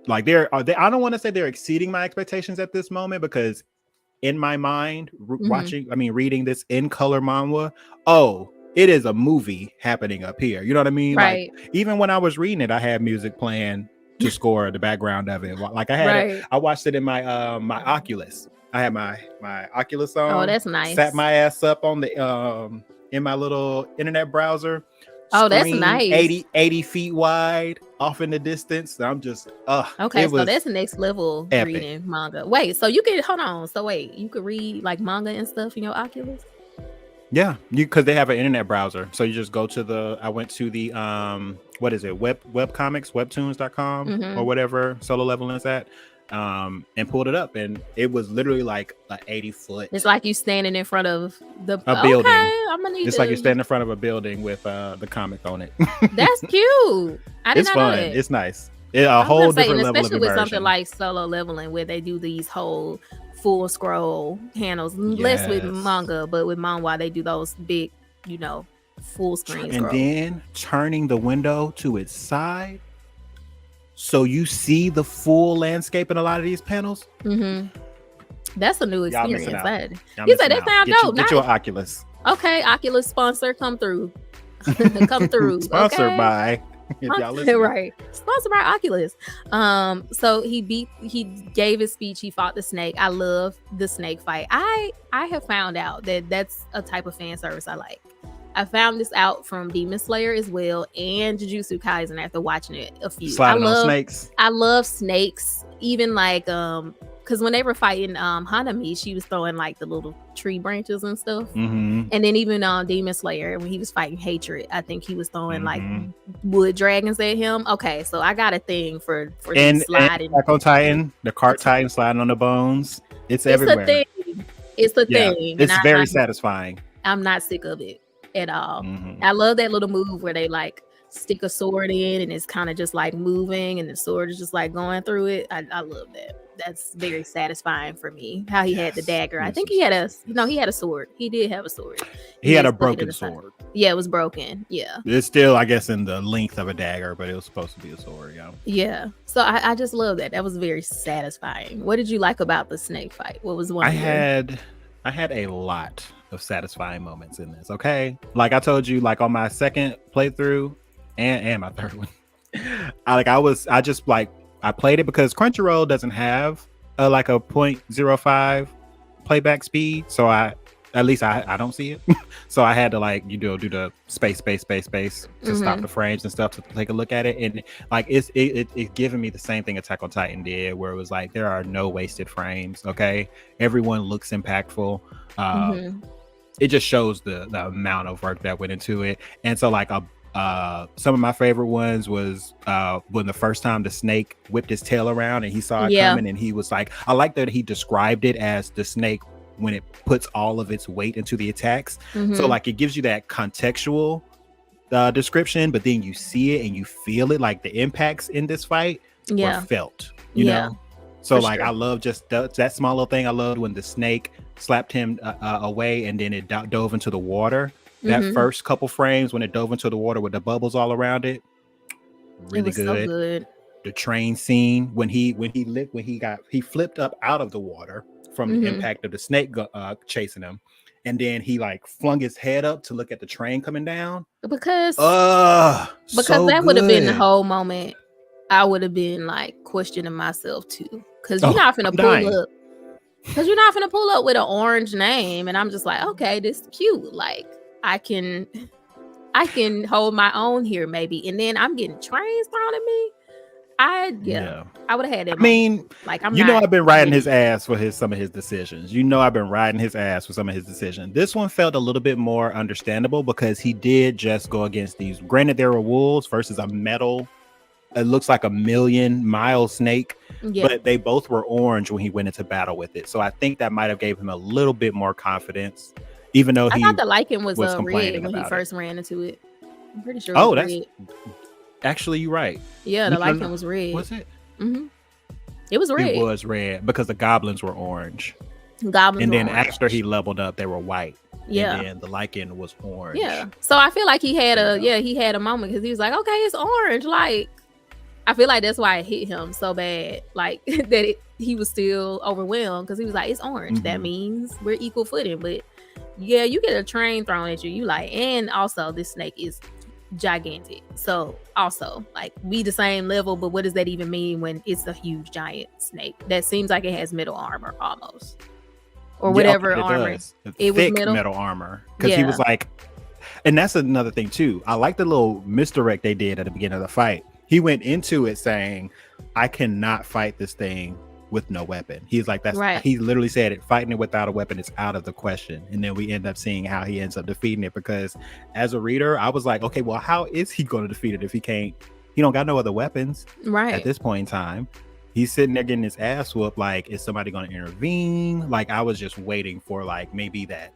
Like I don't want to say they're exceeding my expectations at this moment, because in my mind, reading this in color manhwa, it is a movie happening up here. You know what I mean? Right. Like even when I was reading it, I had music playing to score the background of it. Like I had, I watched it in my my Oculus. I had my Oculus on. Oh, that's nice. Sat my ass up on the in my little internet browser. Oh, that's nice. 80 feet wide off in the distance. I'm just okay, so that's next level epic. Reading manga. Wait, so you can you could read like manga and stuff in your Oculus? Yeah, because they have an internet browser. So you just go to I went to the what is it, webcomics, webtoons.com or whatever Solo Leveling is at, and pulled it up, and it was literally like an 80-foot. It's like you standing in front of a building. Okay, I'm gonna need it's like you're standing in front of a building with the comic on it. That's cute. It's fun. It's nice. A whole different level of immersion. Especially with something like Solo Leveling, where they do these whole full scroll panels, less with manga, but with manhwa they do those big, full screen and then turning the window to its side so you see the full landscape in a lot of these panels. That's a new experience. You said that sound dope. Get your Oculus. Okay, Oculus sponsor, come through. Come through. Sponsored by if y'all listen. Right. Sponsored by Oculus. So he gave his speech, he fought the snake. I love the snake fight. I have found out that that's a type of fan service I like. I found this out from Demon Slayer as well and Jujutsu Kaisen after watching it a few. Sliding on snakes. I love snakes. Even like because when they were fighting Hanami, she was throwing like the little tree branches and stuff. And then even on Demon Slayer, when he was fighting Hatred, I think he was throwing like wood dragons at him. Okay, so I got a thing for sliding. Attack on Titan, the cart Titan sliding on the bones. It's everywhere. It's the thing. It's very satisfying. I'm not sick of it at all. I love that little move where they like stick a sword in and it's kind of just like moving and the sword is just like going through it. I love that. that's very satisfying for me. How he had the dagger. I Yes, think yes, he had yes, he had a sword. He did have a sword. he had he a stuck it in broken the side. sword. Yeah, it was broken. Yeah. It's still, I guess, in the length of a dagger, but it was supposed to be a sword. Yeah. Yeah. So I just love that. That was very satisfying. What did you like about the snake fight? What was one I of your had a lot of satisfying moments in this. Okay, like I told you, like on my second playthrough and my third one, I played it because Crunchyroll doesn't have like a .05 playback speed, so I don't see it. So I had to like do the space to stop the frames and stuff to take a look at it, and like it's giving me the same thing Attack on Titan did, where it was like there are no wasted frames. Okay, everyone looks impactful. It just shows the amount of work that went into it. And so like some of my favorite ones was when the first time the snake whipped his tail around and he saw it coming, and he was like, I like that he described it as the snake when it puts all of its weight into the attacks. So like it gives you that contextual description, but then you see it and you feel it, like the impacts in this fight were felt, you know? So like I love just that small little thing. I loved when the snake slapped him away and then it dove into the water. That first couple frames when it dove into the water with the bubbles all around it, really good. So good. The train scene when he flipped up out of the water from the impact of the snake chasing him, and then he like flung his head up to look at the train coming down, because so that would have been the whole moment. I would have been like questioning myself too, because you're not gonna pull up. Because you're not gonna pull up with an orange name, and I'm just like, okay, this is cute. Like I can hold my own here, maybe, and then I'm getting trains thrown at me. I would have had that. I mean, like I've been riding his ass for some of his decisions. I've been riding his ass for some of his decisions. This one felt a little bit more understandable because he did just go against these. Granted, there were wolves versus a metal. It looks like a million-mile snake, but they both were orange when he went into battle with it. So I think that might have gave him a little bit more confidence, even though I thought the lichen was red when he first ran into it. I'm pretty sure. Oh, that's red. Actually, you're right. Yeah, the lichen was red. Was it? It was red. It was red because the goblins were orange. And then after he leveled up, they were white. Yeah. And then the lichen was orange. Yeah. So I feel like he had a moment because he was like, okay, it's orange. Like, I feel like that's why it hit him so bad. Like he was still overwhelmed because he was like, it's orange. That means we're equal footing. But yeah, you get a train thrown at you. You like, and also this snake is gigantic. So also like we the same level, but what does that even mean when it's a huge giant snake that seems like it has metal armor almost, or whatever armor it was metal armor, because he was like, and that's another thing too. I like the little misdirect they did at the beginning of the fight. He went into it saying, I cannot fight this thing with no weapon. He's like, that's right. He literally said it, fighting it without a weapon is out of the question. And then we end up seeing how he ends up defeating it, because as a reader, I was like, okay, well, how is he going to defeat it if he don't got no other weapons at this point in time? He's sitting there getting his ass whooped. Like, is somebody going to intervene? Like, I was just waiting for like maybe that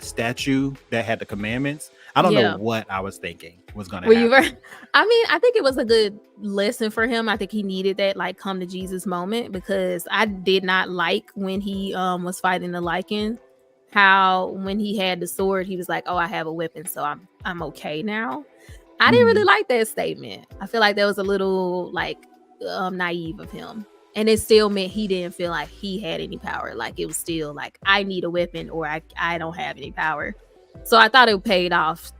statue that had the commandments. I don't know what I was thinking was going to happen. I think it was a good lesson for him. I think he needed that like come to Jesus moment, because I did not like when he was fighting the lichen, how when he had the sword, he was like, oh, I have a weapon, so I'm okay now. I didn't really like that statement. I feel like that was a little like naive of him. And it still meant he didn't feel like he had any power. Like it was still like, I need a weapon or I don't have any power. So I thought it paid off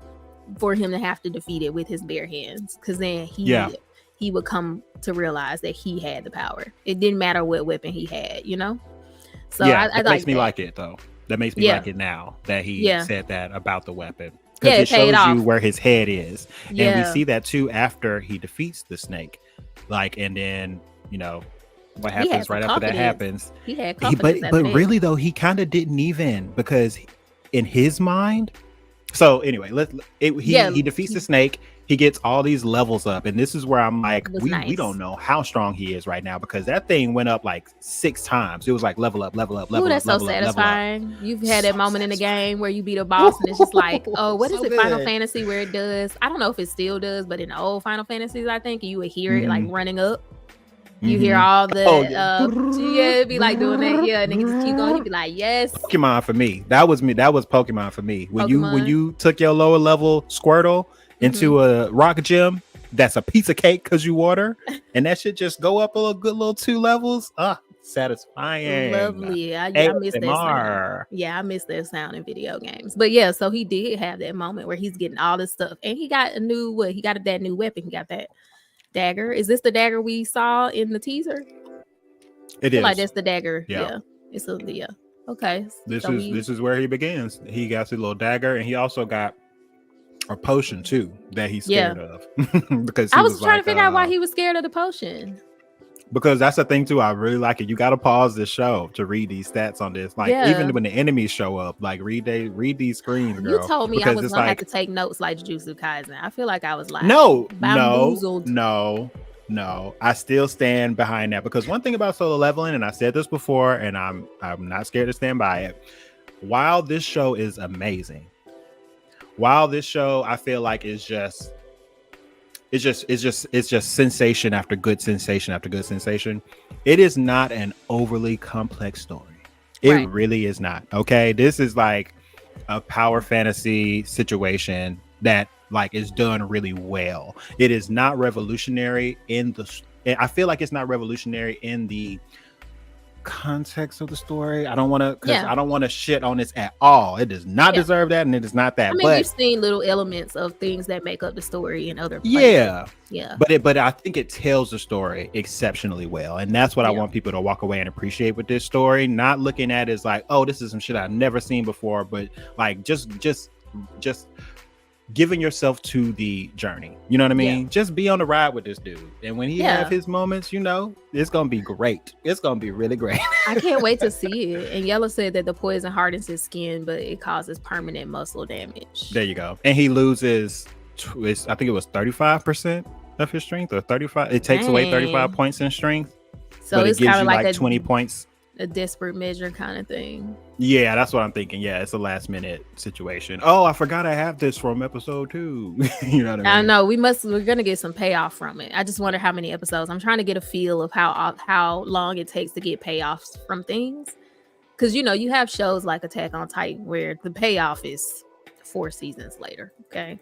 for him to have to defeat it with his bare hands. Because then he would come to realize that he had the power. It didn't matter what weapon he had, you know? So I makes me like it though. That makes me like it now that he said that about the weapon. Because it shows you where his head is. Yeah. And we see that too after he defeats the snake. Like, and then, you know, what happens right after that happens. He had confidence. But really though, he kind of didn't even, because in his mind. So anyway, he defeats the snake. He gets all these levels up, and this is where I'm like, we don't know how strong he is right now, because that thing went up like 6 times. It was like level up. Ooh, that's so satisfying. You've had that moment in the game where you beat a boss, and it's just like, oh, what is it? Good. Final Fantasy, where it does. I don't know if it still does, but in the old Final Fantasies, I think you would hear it like running up. You hear all the Oh yeah. it'd be like doing that, and then just keep going. He'd be like, yes. Pokemon for me. That was me. That was Pokemon for me. When Pokemon. you took your lower level Squirtle into a rock gym, that's a piece of cake because you water, and that should just go up a good little 2 levels. Satisfying. Lovely. I miss that sound. ASMR. Yeah, I miss that sound in video games. But yeah, so he did have that moment where he's getting all this stuff, and he got a new he got that new weapon. He got that dagger. Is this the dagger we saw in the teaser? It is. Like that's the dagger. Yeah. It's okay. This is where he begins. He got his little dagger, and he also got a potion too that he's scared of. Because I was trying to figure out why he was scared of the potion. Because that's the thing too. I really like it. You got to pause this show to read these stats on this. Like even when the enemies show up, like read these screens, girl. You told me I was gonna have to take notes like Jujutsu Kaisen. I feel like I was like no. I still stand behind that because one thing about solo leveling, and I said this before, and I'm not scared to stand by it. While this show is amazing, I feel like it's just sensation after good sensation after good sensation. It is not an overly complex story. It really is not. Okay, this is like a power fantasy situation that like is done really well. It is not revolutionary I feel like it's not revolutionary in the context of the story. I don't want to shit on this at all. It does not deserve that, and it is not that. I mean, but you've seen little elements of things that make up the story in other places. Yeah. But I think it tells the story exceptionally well, and that's what I want people to walk away and appreciate with this story. Not looking at it as like, oh, this is some shit I've never seen before, but like just giving yourself to the journey. You know what I mean? Just be on the ride with this dude. And when he have his moments, it's going to be great. It's going to be really great. I can't wait to see it. And Yellow said that the poison hardens his skin, but it causes permanent muscle damage. There you go. And he loses, I think it was 35% of his strength, or 35. It takes away 35 points in strength. So but it's it gives kind of you like 20 points. A desperate measure kind of thing. Yeah, that's what I'm thinking. Yeah, it's a last minute situation. Oh, I forgot I have this from episode 2. You know what I mean? I know we're gonna get some payoff from it. I just wonder how many episodes. I'm trying to get a feel of how long it takes to get payoffs from things. Because you have shows like Attack on Titan where the payoff is 4 seasons later. Okay.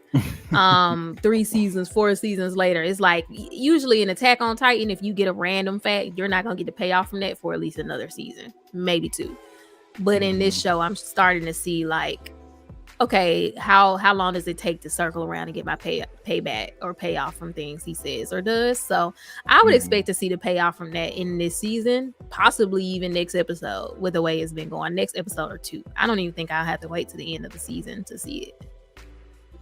3 seasons, 4 seasons later. It's like usually in Attack on Titan, if you get a random fact, you're not gonna get the payoff from that for at least another season, maybe 2. But in this show, I'm starting to see like, okay, how long does it take to circle around and get my payback or payoff from things he says or does? So I would expect to see the payoff from that in this season, possibly even next episode with the way it's been going. Next episode or 2. I don't even think I'll have to wait to the end of the season to see it.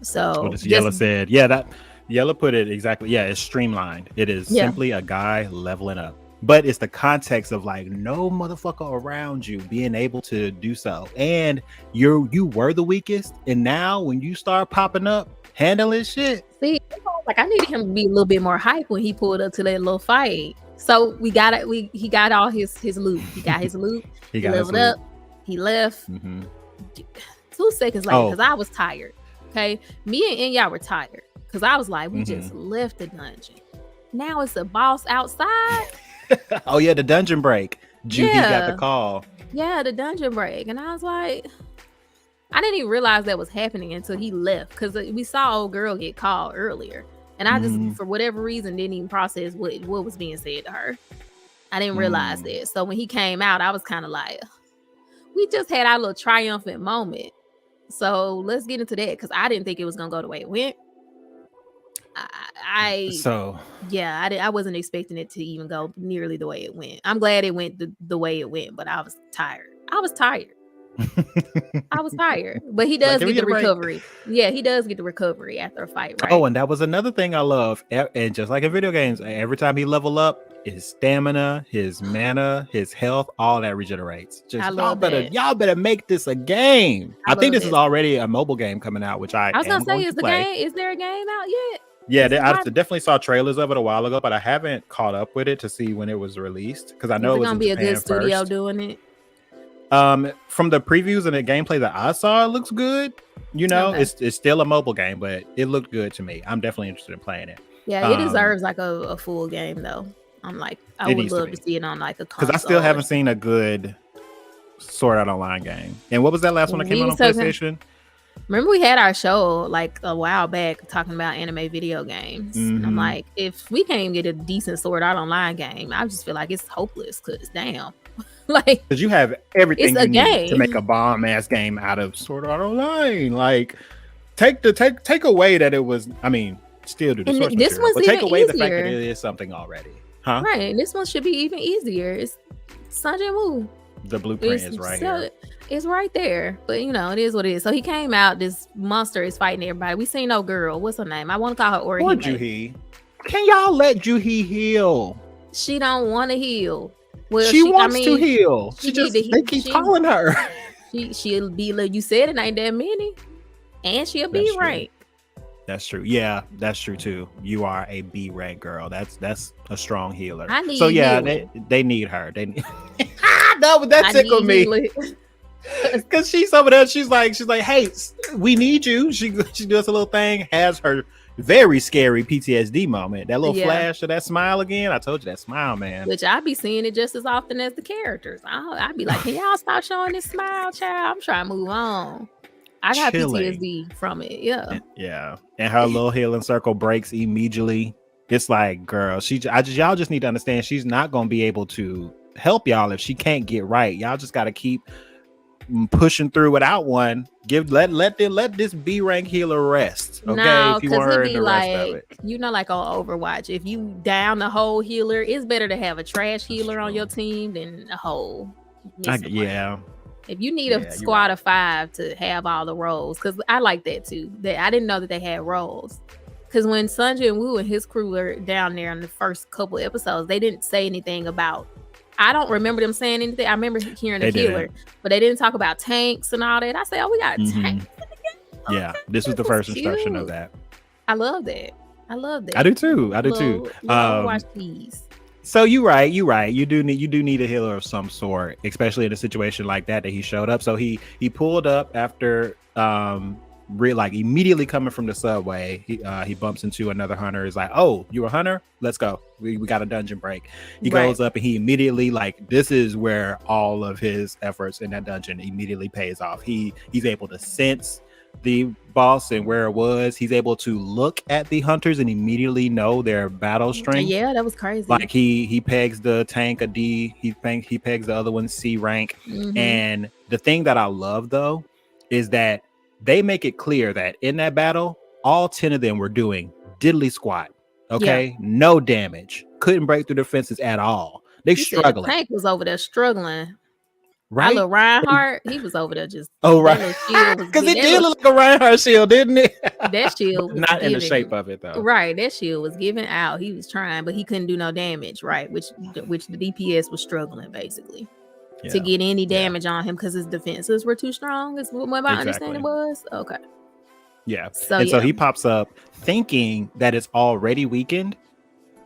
So what Yella said. Yeah, that Yella put it exactly. Yeah, it's streamlined. It is simply a guy leveling up. But it's the context of like no motherfucker around you being able to do so. And you were the weakest. And now when you start popping up, handling shit. See, like I needed him to be a little bit more hype when he pulled up to that little fight. So he got all his loot. He got his loot. He leveled up. He left. 2 seconds later, because I was tired. Okay. Me and Inya were tired. Because I was like, we just left the dungeon. Now it's a boss outside. Oh yeah, the dungeon break. Judy got the call. Yeah, the dungeon break. And I was like, I didn't even realize that was happening until he left, because we saw old girl get called earlier, and I just for whatever reason didn't even process what was being said to her. I didn't realize that. So when he came out, I was kind of like, we just had our little triumphant moment. So let's get into that, because I didn't think it was gonna go the way it went. I wasn't expecting it to even go nearly the way it went. I'm glad it went the way it went, but I was tired. I was tired, but he does get the recovery. Yeah, he does get the recovery after a fight, right? Oh, and that was another thing I love. And just like in video games, every time he level up, his stamina, his mana, his health, all that regenerates. Y'all better make this a game. I think this is already a mobile game coming out, which I was gonna say, is there a game out yet? Yeah, I definitely saw trailers of it a while ago, but I haven't caught up with it to see when it was released, because I know it was gonna be a good studio doing it. From the previews and the gameplay that I saw, it looks good. It's still a mobile game, but it looked good to me. I'm definitely interested in playing it. Yeah, it deserves like a full game though. I'm like, I would love to see it on like a console. Because I still haven't seen a good Sword Art Online game. And what was that last one that came out on PlayStation? Remember we had our show like a while back talking about anime video games. And I'm like, if we can't get a decent Sword Art Online game, I just feel like it's hopeless because damn. Like, because you have everything you need to make a bomb ass game out of Sword Art Online. Like, take away that it was, I mean, still do the source material, but take away the fact that it is something already. Huh? Right. This one should be even easier. It's Sung Jinwoo. The blueprint is right here. It's right there. But you know, it is what it is. So he came out, this monster is fighting everybody. We seen no girl. What's her name? I want to call her Ori. Poor Juhi. Can y'all let Juhi heal? She don't want to heal. Well, she wants to heal. They keep calling her. She'll be like, you said it ain't that many. And she'll be right. That's true. Yeah, that's true too. You are a B rank girl. That's a strong healer. They need her. They need that tickled me. Because she's over there. She's like, hey, we need you. She does a little thing, has her very scary PTSD moment. That little flash of that smile again. I told you that smile, man. Which I be seeing it just as often as the characters. I'd be like, can y'all stop showing this smile, child? I'm trying to move on. I got PTSD from it. Yeah. Yeah. And her little healing circle breaks immediately. It's like, girl, y'all just need to understand she's not going to be able to help y'all if she can't get right. Y'all just got to keep pushing through without one. Let this B rank healer rest. Okay. No, if you want the like, rest of it. You know, like on Overwatch, if you down the whole healer, it's better to have a trash healer on your team than a whole. If you need a squad of 5 to have all the roles, because I like that too. I didn't know that they had roles. Because when Sung Jinwoo and his crew were down there in the first couple episodes, they didn't say anything about. I don't remember them saying anything. I remember hearing the healer, but they didn't talk about tanks and all that. I said, "Oh, we got tanks." Yeah, this was the first instruction of that. I love that. I do too. Watch these. So you're right. You do need a healer of some sort, especially in a situation like that he showed up. So he pulled up after immediately coming from the subway. He bumps into another hunter. He's like, "Oh, you a hunter? Let's go. We got a dungeon break." He goes up and he immediately, like, this is where all of his efforts in that dungeon immediately pays off. He's able to sense the boss and where it was. He's able to look at the hunters and immediately know their battle strength. Yeah, that was crazy. Like he pegs the tank a D, he pegs the other one C rank. And the thing that I love though is that they make it clear that in that battle, all 10 of them were doing diddly squat. Okay, no damage, couldn't break through the fences at all. They struggling. The tank was over there struggling. Right, little Reinhardt, he was over there just. Right, because it did look like a Reinhardt shield, didn't it? That shield was not in the shape of it though. Right, that shield was giving out. He was trying, but he couldn't do no damage. Right, which the DPS was struggling basically to get any damage on him because his defenses were too strong. Is what my understanding was. Okay. Yeah. So he pops up thinking that it's already weakened,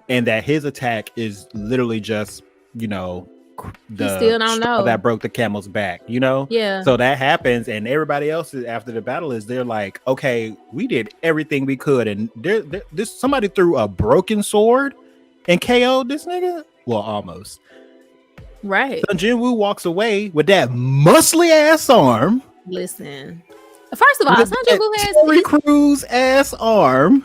and that his attack is literally just, the still don't know that broke the camel's back, Yeah. So that happens, and everybody else is after the battle they're like, okay, we did everything we could, and this somebody threw a broken sword and KO'd this nigga. Well, almost. Right. So Jinwoo walks away with that muscly ass arm. Listen, first of all, Sung Jinwoo has Terry Crews ass arm.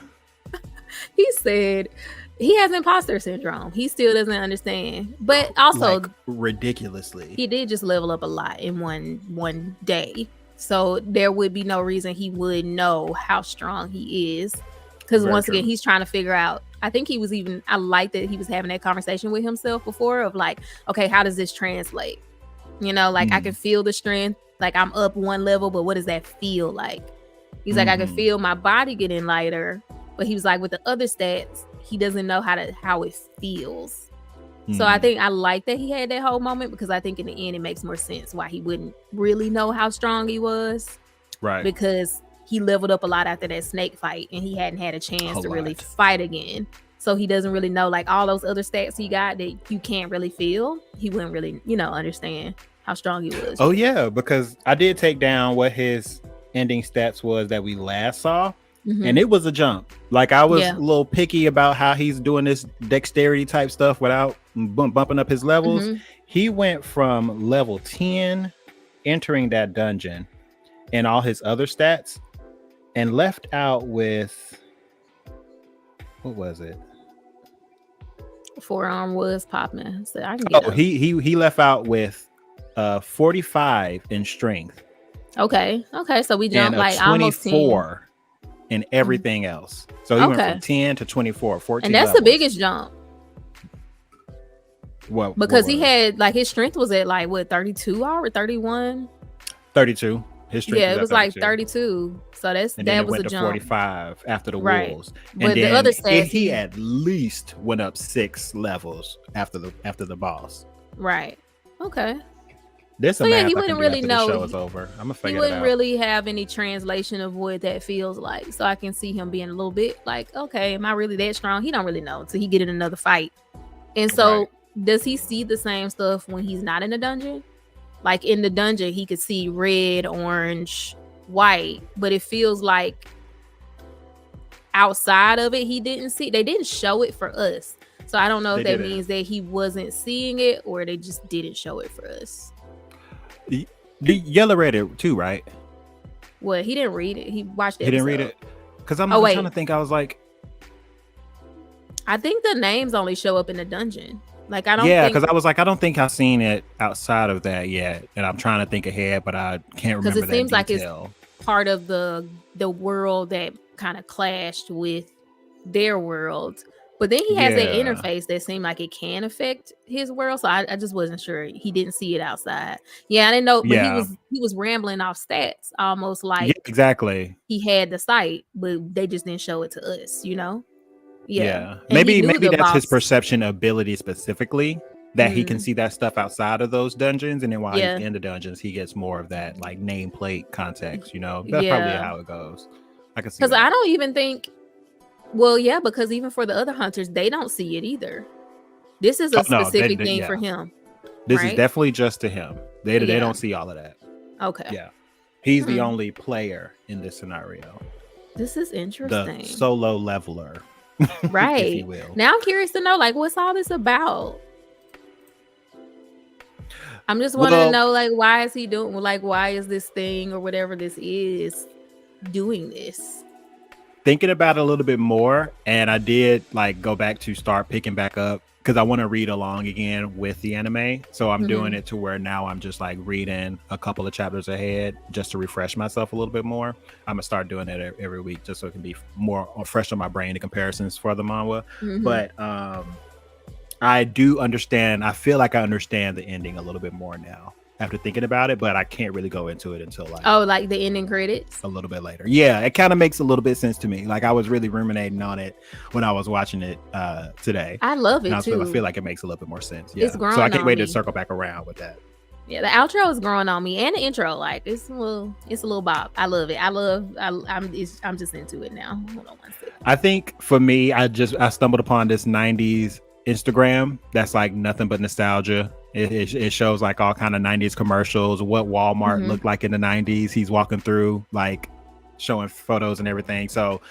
He said he has imposter syndrome. He still doesn't understand, but also like, ridiculously, he did just level up a lot in one day. So there would be no reason he would know how strong he is, because once again, he's trying to figure out. I think he was even. I like that he was having that conversation with himself before of like, okay, how does this translate? I can feel the strength. Like I'm up one level, but what does that feel like? He's like, I can feel my body getting lighter, but he was like, with the other stats, he doesn't know how it feels. So I think I like that he had that whole moment, because I think in the end it makes more sense why he wouldn't really know how strong he was. Right. Because he leveled up a lot after that snake fight, and he hadn't had a chance to really fight again. So he doesn't really know, like, all those other stats he got that you can't really feel. He wouldn't really, understand how strong he was. Oh yeah, because I did take down what his ending stats was that we last saw, and it was a jump. Like I was Yeah. a little picky about how he's doing this dexterity type stuff without bumping up his levels. He went from level 10 entering that dungeon and all his other stats and left out with, what was it? Forearm was popping. So I can get up. He left out with 45 in strength. Okay. So we jumped like 24 in everything else. So he went from 10 to 24, 14. And that's levels. the biggest jump. Well, because he had like his strength was at like what 32 or 31? 32. His strength it was like 32. So that was a jump. 45 after the wolves. But and the then other stats, he at least went up 6 levels after the boss. Right. Okay. There's so yeah, he wouldn't really know. The show is over. I'm gonna figure it out. He wouldn't really have any translation of what that feels like. So I can see him being a little bit like, okay, am I really that strong? He don't really know until he get in another fight. And so does he see the same stuff when he's not in the dungeon? Like in the dungeon, he could see red, orange, white, but it feels like outside of it, he didn't see. They didn't show it for us. So I don't know if that means that he wasn't seeing it or they just didn't show it for us. The Yellow read it too, right? What? He didn't read it. He watched it. He didn't read it? Because I'm trying to think. I was like, I think the names only show up in the dungeon. Like I don't. Yeah, because I was like, I don't think I've seen it outside of that yet, and I'm trying to think ahead, but I can't remember. Because it seems like it's part of the world that kind of clashed with their world. But then he has that interface that seemed like it can affect his world. So I just wasn't sure. He didn't see it outside. Yeah, I didn't know. But he was rambling off stats, almost like exactly. He had the sight, but they just didn't show it to us. You know. Yeah. Maybe that's his perception ability specifically. That he can see that stuff outside of those dungeons, and then while he's in the dungeons, he gets more of that like nameplate context. You know, that's probably how it goes. I can see because I don't even think. Well, yeah, because even for the other hunters, they don't see it either. This is a specific thing for him. This is definitely just to him. They don't see all of that. Okay. Yeah. He's the only player in this scenario. This is interesting. The solo leveler. Right. If you will. Now I'm curious to know, like, what's all this about? I'm just wanting to know, like, why is he doing, like, why is this thing or whatever this is doing this? Thinking about it a little bit more, and I did like go back to start picking back up because I want to read along again with the anime. So I'm doing it to where now I'm just like reading a couple of chapters ahead just to refresh myself a little bit more. I'm gonna start doing it every week just so it can be more fresh on my brain, the comparisons for the manga. But I do understand. I feel like I understand the ending a little bit more now after thinking about it, but I can't really go into it until like the ending credits a little bit later. Yeah, it kind of makes a little bit sense to me. Like I was really ruminating on it when I was watching it today. I love it too. I feel like it makes a little bit more sense. Yeah, it's growing so I can't wait to circle back around with that. Yeah, the outro is growing on me, and the intro, like it's a little bop. I love it. I'm just into it now. Hold on one second. I think for me, I stumbled upon this 90s Instagram that's like nothing but nostalgia. It shows like all kind of 90s commercials, what Walmart looked like in the 90s. He's walking through like showing photos and everything. So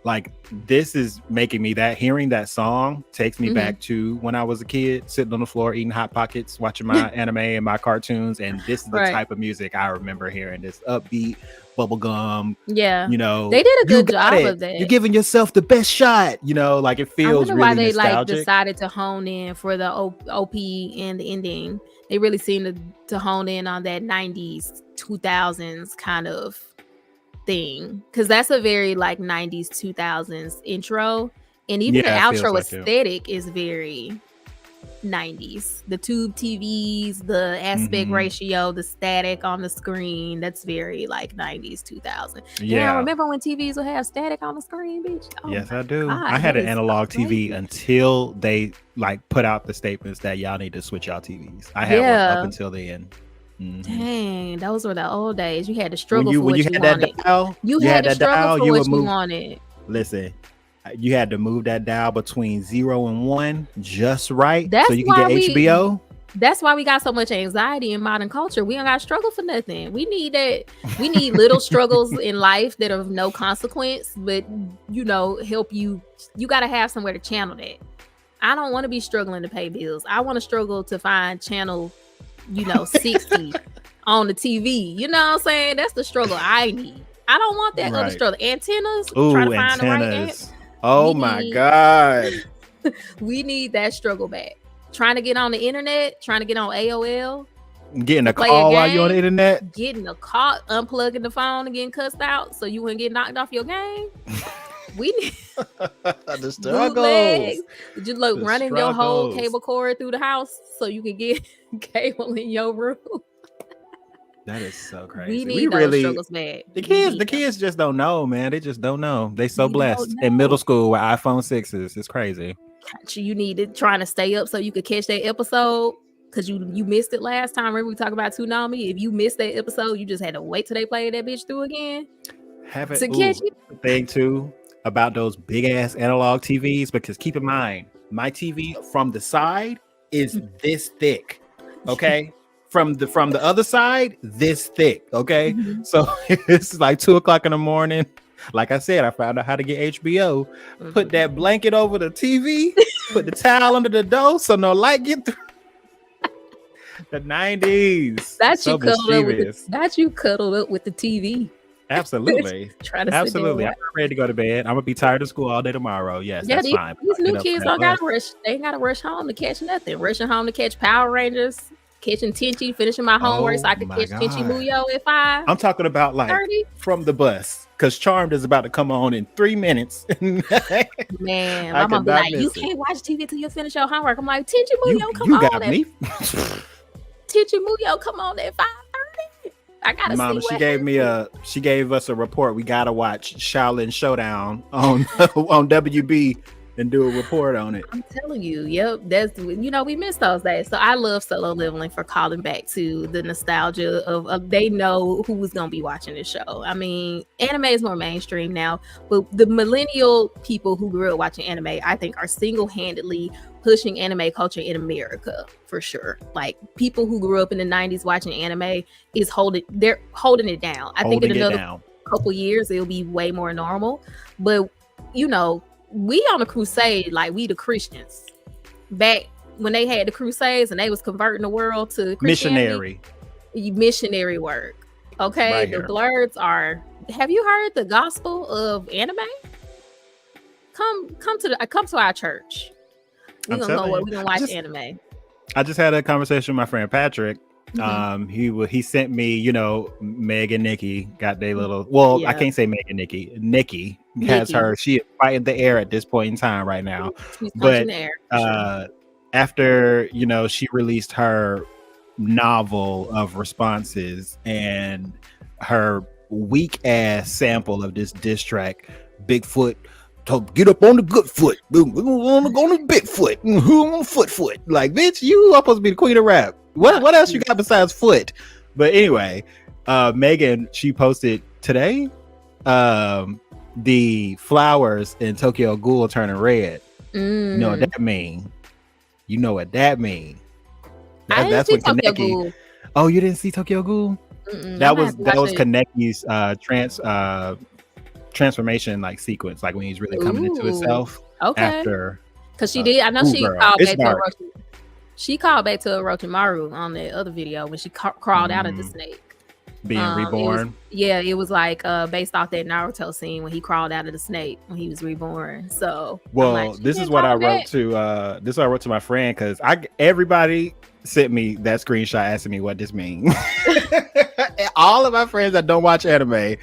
like this is making me hearing that song takes me back to when I was a kid sitting on the floor eating Hot Pockets, watching my anime and my cartoons. And this is the type of music I remember hearing, this upbeat bubblegum. Yeah. You know, they did a good job of that. You're giving yourself the best shot, you know, like it feels really nostalgic. Why they like decided to hone in for the OP and the ending. They really seemed to hone in on that 90s, 2000s kind of thing, because that's a very like 90s 2000s intro, and even the outro aesthetic is very 90s. The tube TVs, the aspect ratio, the static on the screen, that's very like 90s 2000. I remember when TVs would have static on the screen, bitch. Yes, I do. I had an analog TV until they like put out the statements that y'all need to switch y'all TVs. I had one up until the end. Dang, those were the old days. You had to struggle when you had that dial. You had to struggle for what you wanted. Listen, you had to move that dial between 0 and 1 just right, so you can get HBO. That's why we got so much anxiety in modern culture. We don't got to struggle for nothing. We need that. We need little struggles in life that are of no consequence, but help you. You got to have somewhere to channel that. I don't want to be struggling to pay bills. I want to struggle to find channel, 60 on the TV. You know what I'm saying? That's the struggle I need. I don't want that other struggle. Antennas. Ooh, antennas. Oh my God. We need that struggle back. Trying to get on the internet, trying to get on AOL, getting a call while you're on the internet, getting a call, unplugging the phone and getting cussed out so you wouldn't get knocked off your game. We need the struggles. Just running your whole cable cord through the house so you can get cable in your room. That is so crazy. We need those struggles bad. The kids just don't know, man. They just don't know. They so blessed in middle school with iPhone 6s. It's crazy. You needed trying to stay up so you could catch that episode because you missed it last time. Remember we talked about Toonami? If you missed that episode, you just had to wait till they played that bitch through again. Catch you. The thing too about those big ass analog TVs, because keep in mind, my TV from the side is this thick. Okay. From the other side, this thick. Okay. Mm-hmm. So it's like 2:00 in the morning. Like I said, I found out how to get HBO. Mm-hmm. Put that blanket over the TV, put the towel under the door so no light get through. The 90s. You cuddled up with the TV. Absolutely. Absolutely. I'm ready to go to bed. I'm gonna be tired of school all day tomorrow. Yes, that's fine. These new kids don't gotta rush. They ain't gotta rush home to catch nothing. Rushing home to catch Power Rangers. Catching Tenchi, finishing my homework so I could catch Tenchi Muyo at 5. I'm talking about like 30? From the bus, because Charmed is about to come on in 3 minutes. Man, my mom be like, you can't watch TV until you finish your homework. I'm like, Tenchi Muyo, come on. You got me. Tenchi Muyo, come on at 5:30. I gotta Mama, see she gave us a report. We gotta watch Shaolin Showdown on WB. And do a report on it. I'm telling you, yep. That's we miss those days. So I love Solo Leveling for calling back to the nostalgia of they know who was gonna be watching this show. I mean, anime is more mainstream now, but the millennial people who grew up watching anime, I think, are single-handedly pushing anime culture in America for sure. Like people who grew up in the 90s watching anime they're holding it down. I think in another couple years it'll be way more normal. But we on a crusade, like we the Christians back when they had the crusades and they was converting the world to missionary work. Okay, right the Blurs are. Have you heard the gospel of anime? Come to our church. We're gonna watch anime. I just had a conversation with my friend Patrick. Mm-hmm. He sent me, Meg and Nikki got their little. Well, I can't say Meg and Nikki. Nikki has her. She is fighting the air at this point in time right now. But after she released her novel of responses and her weak ass sample of this diss track, Bigfoot. Get up on the good foot. We're gonna go on the big foot. Who on foot? Like, bitch, you are supposed to be the queen of rap. What else you got besides foot? But anyway, Megan, she posted today the flowers in Tokyo Ghoul turning red. You know what that mean? That's what Kaneki. Oh, you didn't see Tokyo Ghoul? That was Kaneki's transformation like sequence, like when he's really coming into himself. Okay. After, because she did. I know she called back to She called back to Orochimaru on the other video when she crawled out of the snake. Being reborn. It was like based off that Naruto scene when he crawled out of the snake when he was reborn. So this is what I wrote to my friend, because everybody sent me that screenshot asking me what this means. All of my friends that don't watch anime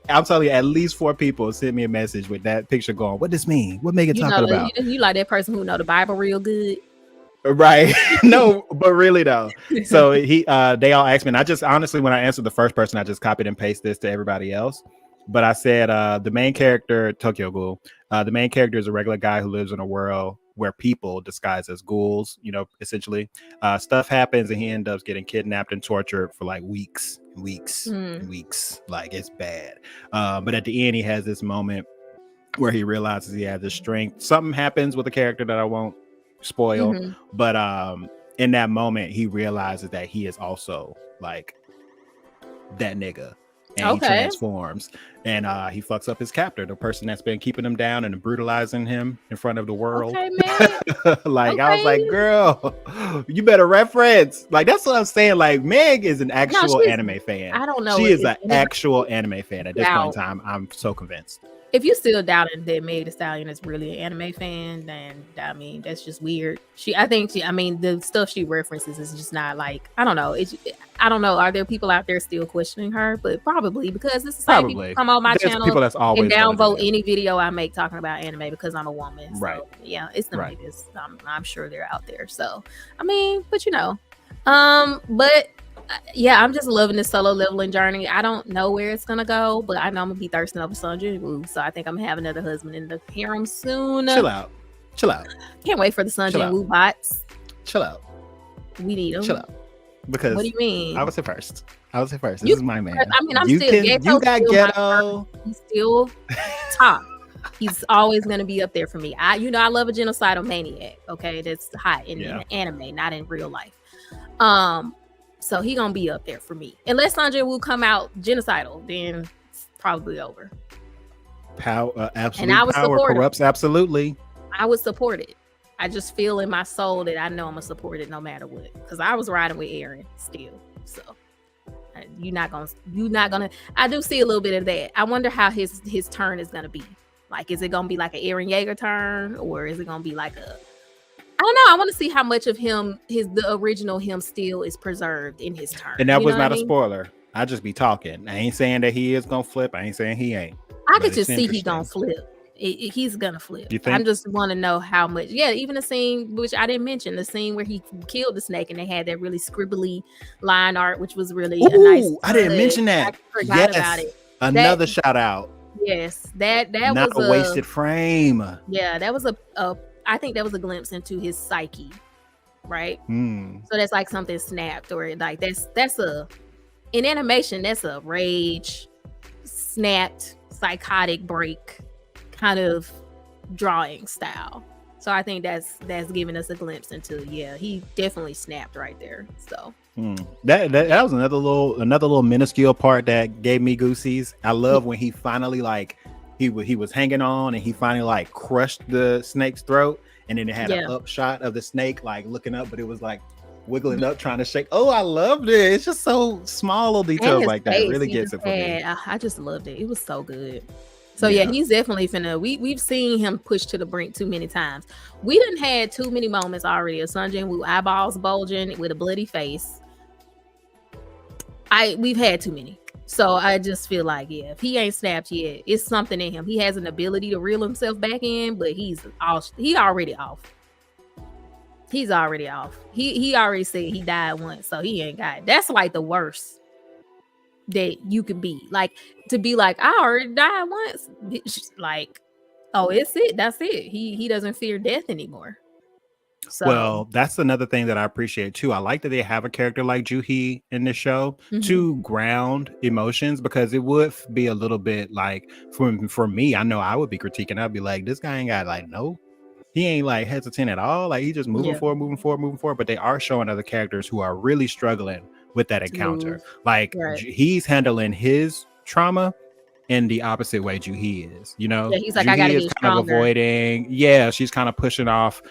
I'm telling you, at least 4 people sent me a message with that picture going, what this mean? What Megan talking about? You like that person who know the Bible real good. Right. No, but really though. So they all asked me, and I just honestly, when I answered the first person, I just copied and pasted this to everybody else. But I said the main character, Tokyo Ghoul, the main character is a regular guy who lives in a world where people disguised as ghouls, essentially. Stuff happens and he ends up getting kidnapped and tortured for like weeks and weeks. Like, it's bad. But at the end, he has this moment where he realizes he has this strength. Something happens with the character that I won't spoil, but in that moment, he realizes that he is also like that nigga. And he Okay. transforms, and he fucks up his captor, the person that's been keeping him down and brutalizing him in front of the world. Okay, man. Like, Okay. I was like, girl, you better reference. Like, that's what I'm saying. Like, Meg is an actual anime fan. I don't know. She is an actual anime fan at this point in time. I'm so convinced. If you still doubting that Meg Thee Stallion is really an anime fan, then I mean that's just weird. I mean the stuff she references is just not like, I don't know. I don't know. Are there people out there still questioning her? But probably, because it's the same people come on my channel people that's always and downvote any video I make talking about anime because I'm a woman. Right. So, yeah, it's the niggas. I'm sure they're out there. So I mean, but but. Yeah, I'm just loving this solo leveling journey. I don't know where it's gonna go, but I know I'm gonna be thirsting over Sung Jinwoo, so I think I'm gonna have another husband in the harem soon. Chill out. Can't wait for the Sung Jinwoo bots. Chill out. We need them. Chill out. Because what do you mean? I would say first. This is my man. I mean, I'm still ghetto. You got ghetto. He's still top. He's always gonna be up there for me. I love a genocidal maniac. Okay, that's hot in anime, not in real life. So he gonna be up there for me. Unless Sung Jinwoo come out genocidal, then it's probably over. Absolute power corrupts. Absolutely. I would support it. I just feel in my soul that I know I'm gonna support it no matter what. Because I was riding with Aaron still. So you're not gonna. I do see a little bit of that. I wonder how his turn is gonna be. Like, is it gonna be like an Eren Yeager turn, or is it gonna be like a? I don't know. I want to see how much of the original him still is preserved in his turn. And that was not a spoiler. I just be talking. I ain't saying that he is gonna flip. I ain't saying he ain't. I could just see he gonna flip. He's gonna flip. You think? I just want to know how much. Yeah, even the scene which I didn't mention, the scene where he killed the snake and they had that really scribbly line art, which was really a nice. I didn't mention that. I forgot about it. Another shout out. Yes, that not was a wasted frame. Yeah, that was I think that was a glimpse into his psyche, right? So that's like something snapped, or like that's in animation, that's a rage, snapped, psychotic break kind of drawing style. So I think that's giving us a glimpse into, he definitely snapped right there. So that was another little minuscule part that gave me goosies. I love when he finally he was hanging on and he finally crushed the snake's throat, and then it had an upshot of the snake looking up, but it was wiggling up trying to shake. Oh, I loved it. It's just so small little details like that. It really gets it for me. I just loved it. It was so good. So he's definitely finna. We've seen him push to the brink too many times. We done had too many moments already of Sung Jinwoo eyeballs bulging with a bloody face. We've had too many. So I just feel like, if he ain't snapped yet, it's something in him. He has an ability to reel himself back in, but he already off. He's already off. He already said he died once, so he ain't got it. That's like the worst that you could be. Like, to be like, I already died once. Like, oh, it's it. That's it. He doesn't fear death anymore. So, well, that's another thing that I appreciate too. I like that they have a character like Juhi in the show to ground emotions, because it would be a little bit like for me, I know I would be critiquing. I'd be like, this guy ain't got no, he ain't hesitant at all. He just moving forward. But they are showing other characters who are really struggling with that encounter. He's handling his trauma in the opposite way Juhi is. He's like, Juhi I gotta be kind of avoiding. Yeah, she's kind of pushing off.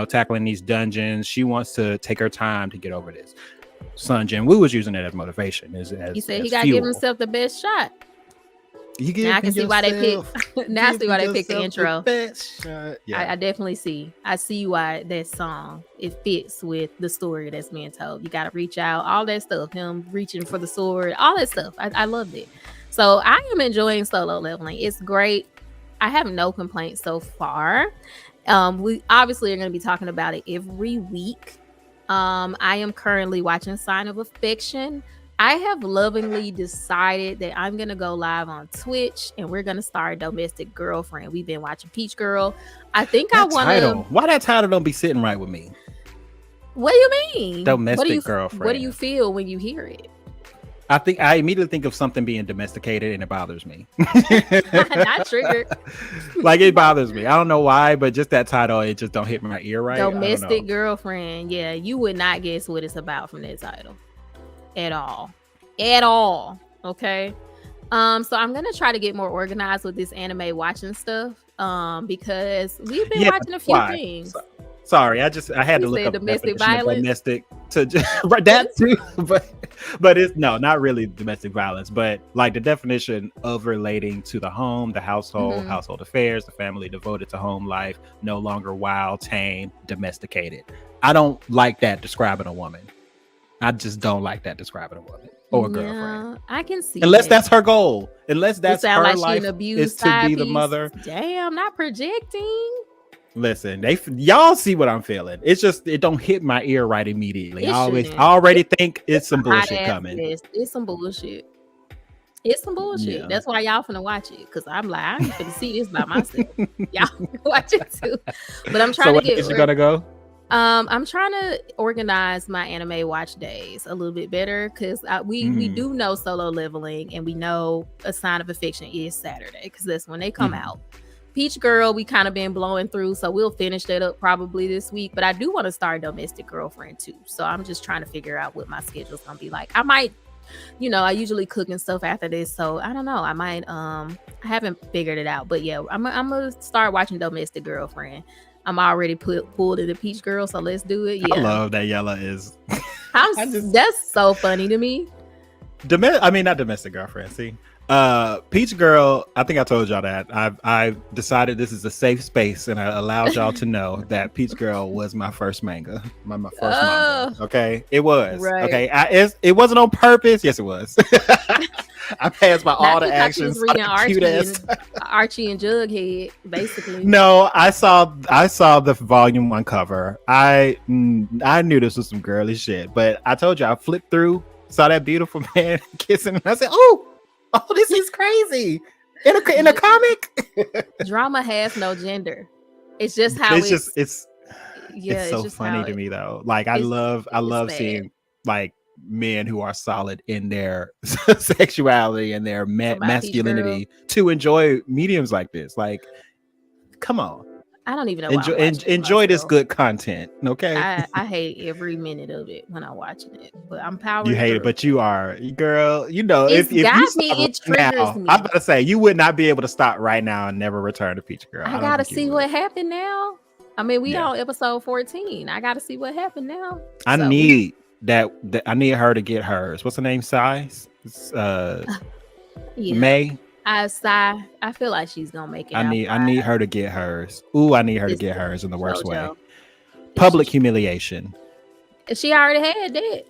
Tackling these dungeons. She wants to take her time to get over this. Sung Jinwoo was using it as motivation. He said he got to give himself the best shot. Now I can see why they picked. Now I see why they picked the intro. I definitely see. I see why that song, it fits with the story that's being told. You got to reach out, all that stuff. Him reaching for the sword, all that stuff. I loved it. So I am enjoying solo leveling. It's great. I have no complaints so far. We obviously are going to be talking about it every week. I am currently watching Sign of Affection. I have lovingly decided that I'm going to go live on Twitch and we're going to start Domestic Girlfriend. We've been watching Peach Girl. I think I want to. Why that title don't be sitting right with me? What do you mean? Domestic Girlfriend. What do you feel when you hear it? I think I immediately think of something being domesticated, and it bothers me. Not triggered. Like it bothers me. I don't know why, but just that title, it just don't hit my ear right. Domestic girlfriend. Yeah, you would not guess what it's about from that title at all. At all. Okay. So I'm gonna try to get more organized with this anime watching stuff. Because we've been watching a few things. Sorry, I had to look up domestic violence. Domestic to right that too, but it's not really domestic violence, but like the definition of relating to the home, the household, household affairs, the family devoted to home life, no longer wild, tame, domesticated. I don't like that describing a woman. I just don't like that describing a woman or a girlfriend. I can see unless that's her goal. Unless that's her like life is to be the mother. Damn, not projecting. Listen, y'all see what I'm feeling. It's just it don't hit my ear right immediately. I already think it's some bullshit coming. It's some bullshit. It's some bullshit. Yeah. That's why y'all finna watch it, because I'm like, I'm finna see this by myself. Y'all watch it too. But I'm trying to get. So, gonna go? I'm trying to organize my anime watch days a little bit better, because we do know Solo Leveling, and we know A Sign of Affection is Saturday, because that's when they come out. Peach Girl, we kind of been blowing through, so we'll finish that up probably this week. But I do want to start Domestic Girlfriend too, so I'm just trying to figure out what my schedule's gonna be like. I might, I usually cook and stuff after this, so I don't know. I might, I haven't figured it out, but yeah, I'm gonna start watching Domestic Girlfriend. I'm already pulled into Peach Girl, so let's do it. Yeah, I love that Yella is. That's so funny to me. Not Domestic Girlfriend. See. Peach Girl, I think I told y'all that I've decided this is a safe space, and I allowed y'all to know that Peach Girl was my first manga, my first manga. Okay, it was right. Okay. It wasn't on purpose. Yes, it was. I passed by all the actions. Reading Archie and Jughead, basically. No, I saw the volume 1 cover. I knew this was some girly shit, but I told you I flipped through, saw that beautiful man kissing, and I said, "Oh, this is crazy." In a comic. Drama has no gender. It's just how it's so funny to me though. Like I love seeing like men who are solid in their sexuality and their masculinity to enjoy mediums like this. Like, come on. I don't even know. Enjoy this good content, okay? I hate every minute of it when I'm watching it, but I'm powered. You hate it, but you are, girl. If you it triggers me. I'm about to say you would not be able to stop right now and never return to Peach Girl. I gotta see what happened now. I mean, we on episode 14. I gotta see what happened now. I need that. I need her to get hers. What's her name? Size. May. I feel like she's gonna make it. I need her to get hers. Ooh, I need her to get hers in the worst way. Public humiliation. She already had that.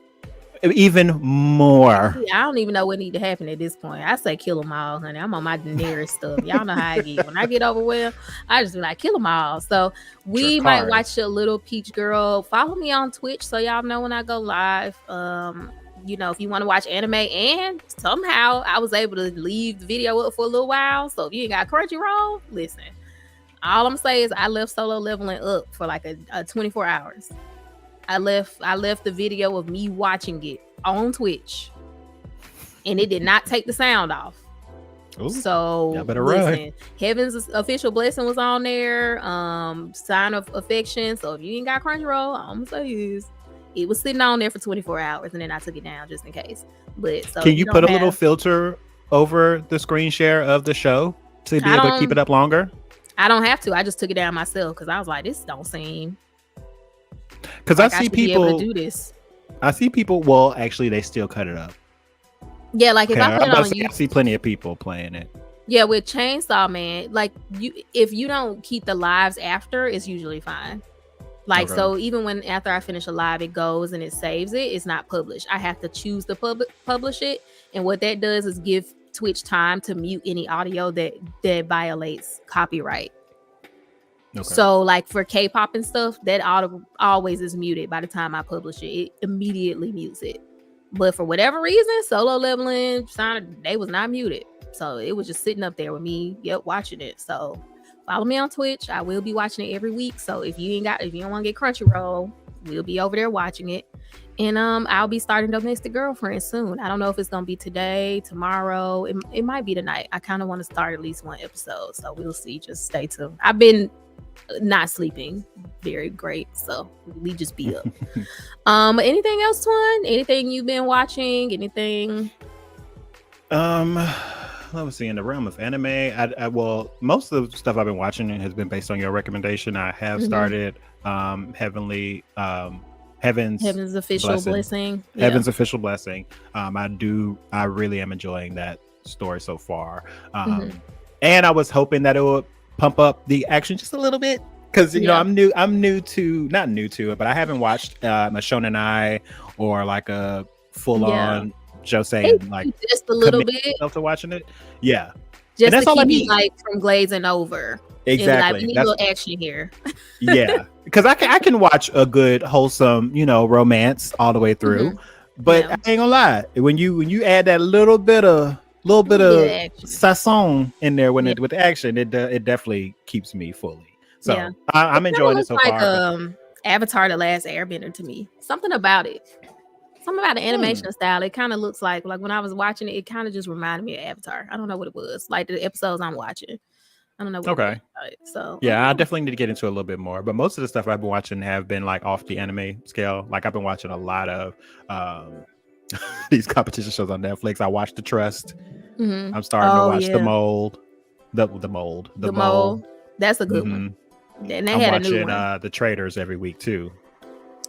Even more. I don't even know what need to happen at this point. I say kill them all, honey. I'm on my nearest stuff. Y'all know how I get. When I get overwhelmed, I just be like, kill them all. So we might watch a little Peach Girl. Follow me on Twitch so y'all know when I go live. If you want to watch anime, and somehow I was able to leave the video up for a little while. So if you ain't got Crunchyroll, listen. All I'm saying is I left Solo Leveling up for like a 24 hours. I left the video of me watching it on Twitch, and it did not take the sound off. Ooh, so listen, Heaven's Official Blessing was on there. Sign of Affection. So if you ain't got Crunchyroll, I'm gonna say is it was sitting on there for 24 hours, and then I took it down just in case. But so can you put a little filter over the screen share of the show to be able to keep it up longer? I don't have to. I just took it down myself because I was like, this don't seem. Because like I see people be able to do this. I see people. Well, actually, they still cut it up. Yeah, like if I put it on YouTube, I see plenty of people playing it. Yeah, with Chainsaw Man, like if you don't keep the lives after, it's usually fine. Like, so even when after I finish a live, it goes and it saves it. It's not published. I have to choose to publish it. And what that does is give Twitch time to mute any audio that violates copyright. Okay. So like for K-pop and stuff, that always is muted by the time I publish it. It immediately mutes it. But for whatever reason, Solo Leveling, they was not muted. So it was just sitting up there with me, watching it. So follow me on Twitch. I will be watching it every week. So if you don't want to get Crunchyroll, we'll be over there watching it. And I'll be starting Domestic Girlfriend soon. I don't know if it's gonna be today, tomorrow. It might be tonight. I kind of want to start at least one episode, so we'll see. Just stay tuned. I've been not sleeping very great, so we just be up. Anything else, Twin? Anything you've been watching? Anything? Let me see. In the realm of anime, I well, most of the stuff I've been watching has been based on your recommendation. I have started Heaven's Official Blessing. Heaven's Official Blessing. I really am enjoying that story so far. And I was hoping that it would pump up the action just a little bit, because you know I'm new to, not new to it, but I haven't watched a Shonen Ai or like a full on Josei like just a little bit to watching it. Yeah, just and that's to all keep I need. Like from glazing over. Exactly. Like, we need a little action here. Yeah, because I can watch a good wholesome, romance all the way through, but I ain't gonna lie, when you add that little bit of sazon in there with the action, it definitely keeps me fully. So I'm enjoying it so far. Avatar: The Last Airbender to me, something about it. Something about the animation style. It kind of looks like when I was watching it, it kind of just reminded me of Avatar. I don't know what it was. Like the episodes I'm watching. I don't know. Okay. So yeah, I definitely need to get into it a little bit more. But most of the stuff I've been watching have been like off the anime scale. Like I've been watching a lot of these competition shows on Netflix. I watched The Trust. I'm starting to watch The Mold. The Mold. That's a good one. And they I'm had watching, a new one. The Traders every week too.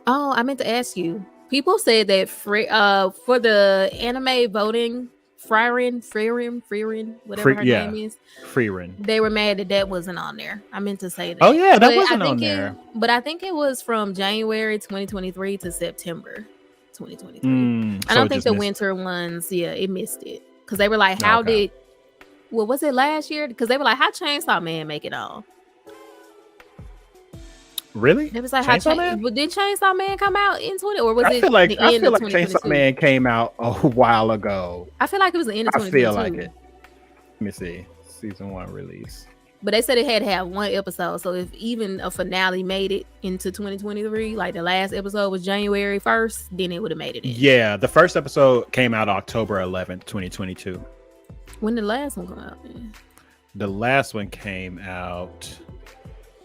Oh, I meant to ask you. People said that for the anime voting, Frieren, whatever her name is. Frieren. They were mad that wasn't on there. I meant to say that. Oh yeah, that wasn't on there. But I think it was from January 2023 to September 2023. I don't think the winter ones, it missed it. Because they were like, was it last year? Because they were like, how Chainsaw Man make it on? Really? It was like, did Chainsaw Man come out in 20, or was it the end of 2022? I feel like Chainsaw Man came out a while ago. I feel like it was the end of 2022. I feel like it. Let me see. Season 1 release. But they said it had to have one episode. So if even a finale made it into 2023, like the last episode was January 1st, then it would have made it in. Yeah, the first episode came out October 11th, 2022. When did the last one come out, man? The last one came out...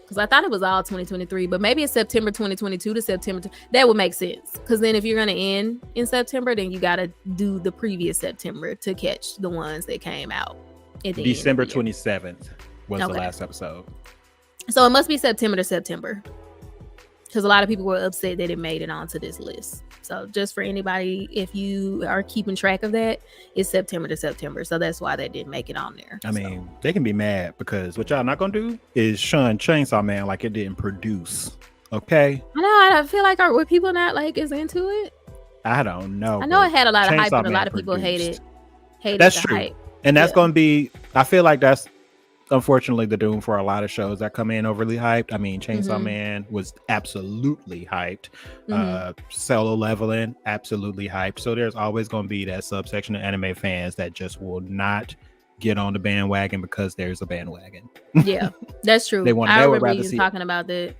Because I thought it was all 2023, but maybe it's September 2022 to September. That would make sense. Because then if you're going to end in September, then you got to do the previous September to catch the ones that came out. December 27th was the last episode. So it must be September to September. Because a lot of people were upset that it made it onto this list. So just for anybody, if you are keeping track of that, it's September to September. So that's why they didn't make it on there. I mean, they can be mad because what y'all not going to do is shun Chainsaw Man like it didn't produce. Okay? I know. I feel like were people not like as into it? I don't know. I know it had a lot of hype, but a lot of people hated that's the true. Hype. And that's going to be, I feel like that's unfortunately the doom for a lot of shows that come in overly hyped. I mean, Chainsaw Man was absolutely hyped. Solo Leveling, absolutely hyped. So there's always going to be that subsection of anime fans that just will not get on the bandwagon because there's a bandwagon. Yeah, that's true. I remember you talking about that.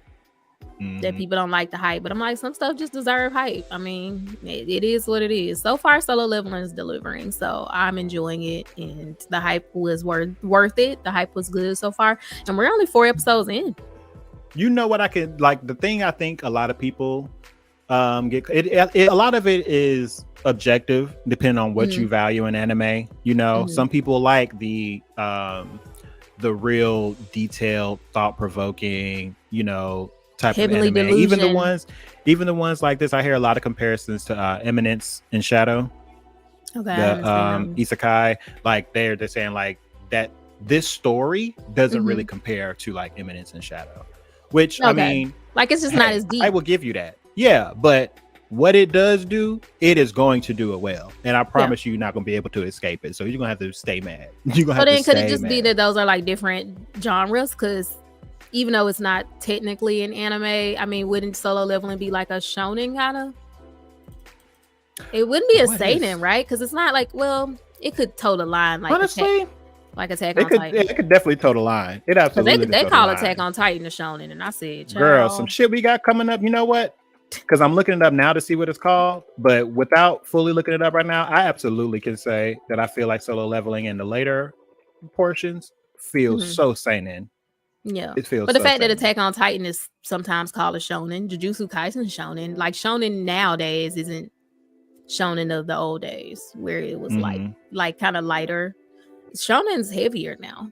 That people don't like the hype, but I'm like, some stuff just deserve hype. I mean, it is what it is. So far, Solo Leveling is delivering, so I'm enjoying it, and the hype was worth it. The hype was good so far, and we're only 4 episodes in. You know what I could like? The thing I think a lot of people get a lot of it is objective, depending on what you value in anime. Some people like the real detailed, thought-provoking, type Heavenly of anime. Delusion. Even the ones like this, I hear a lot of comparisons to Eminence in Shadow. Okay. The isekai, like they're saying like that this story doesn't really compare to like Eminence in Shadow, which I mean, like it's just not as deep. I will give you that. Yeah, but what it does do, it is going to do it well, and I promise you're not going to be able to escape it. So you're gonna have to stay mad. You're gonna. So then, could it just be that those are like different genres? Because even though it's not technically an anime, I mean, wouldn't Solo Leveling be like a shonen kind of? It wouldn't be a seinen, right? Because it's not like, well, it could toe the line. Like honestly, Attack on Titan. It could definitely toe the line. It absolutely. They call Attack on Titan a shonen, and I said, girl, some shit we got coming up. You know what? because I'm looking it up now to see what it's called, but without fully looking it up right now, I absolutely can say that I feel like Solo Leveling in the later portions feels so seinen. Yeah, It feels but the so fact that seinen. Attack on Titan is sometimes called a shonen, Jujutsu Kaisen shonen. Like shonen nowadays isn't shonen of the old days where it was like kind of lighter. Shonen's heavier now,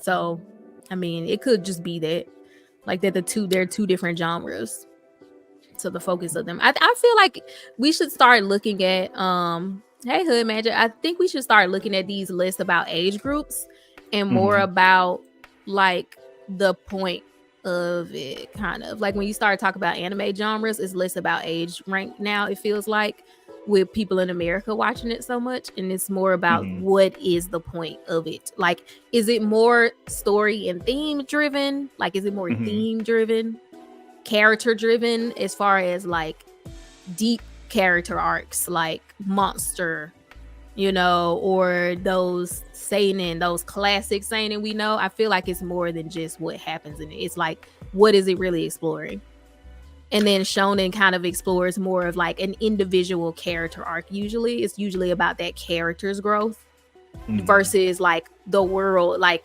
so I mean it could just be that like they're two different genres. So the focus of them, I feel like we should start looking at hey Hood Magic, I think we should start looking at these lists about age groups and more about like the point of it, kind of like when you start talking about anime genres, it's less about age rank now, it feels like, with people in America watching it so much, and it's more about what is the point of it. Like, is it more story and theme driven? Like, is it more theme driven, character driven, as far as like deep character arcs like Monster, you know, or those seinen, those classic seinen we know? I feel like it's more than just what happens in it. It's like, what is it really exploring? And then shonen kind of explores more of like an individual character arc. Usually it's about that character's growth versus like the world. Like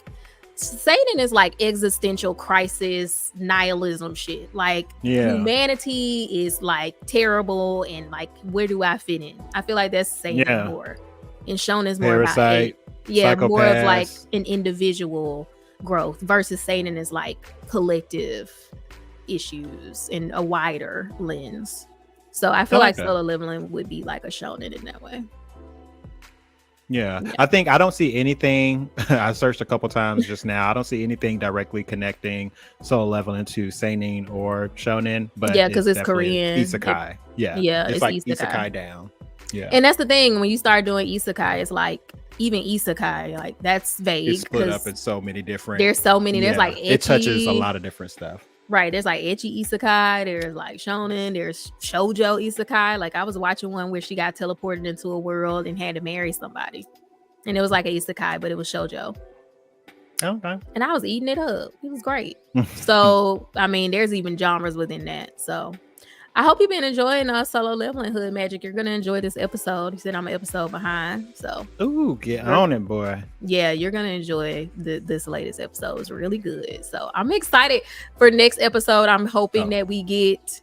seinen is like existential crisis, nihilism shit. Like humanity is like terrible, and like, where do I fit in? I feel like that's seinen more. And shonen is more Parasite, about more of like an individual growth versus seinen is like collective issues in a wider lens. So I feel like Solo Leveling would be like a shonen in that way. Yeah. I think I don't see anything. I searched a couple times just now. I don't see anything directly connecting Solo Leveling to seinen or shonen. But because it's Korean isekai. It's like isekai down. Yeah, and that's the thing, when you start doing isekai, it's like, even isekai, like that's vague. It's split up in so many different. There's so many. There's like ecchi, it touches a lot of different stuff. Right, there's like ecchi isekai, there's like shonen, there's shoujo isekai. Like I was watching one where she got teleported into a world and had to marry somebody, and it was like an isekai, but it was shoujo. Okay. And I was eating it up. It was great. So I mean, there's even genres within that. So I hope you've been enjoying Solo Leveling, Hood Magic. You're gonna enjoy this episode. You said I'm an episode behind, so get on it, boy. Yeah, you're gonna enjoy this latest episode. It's really good. So I'm excited for next episode. I'm hoping that we get.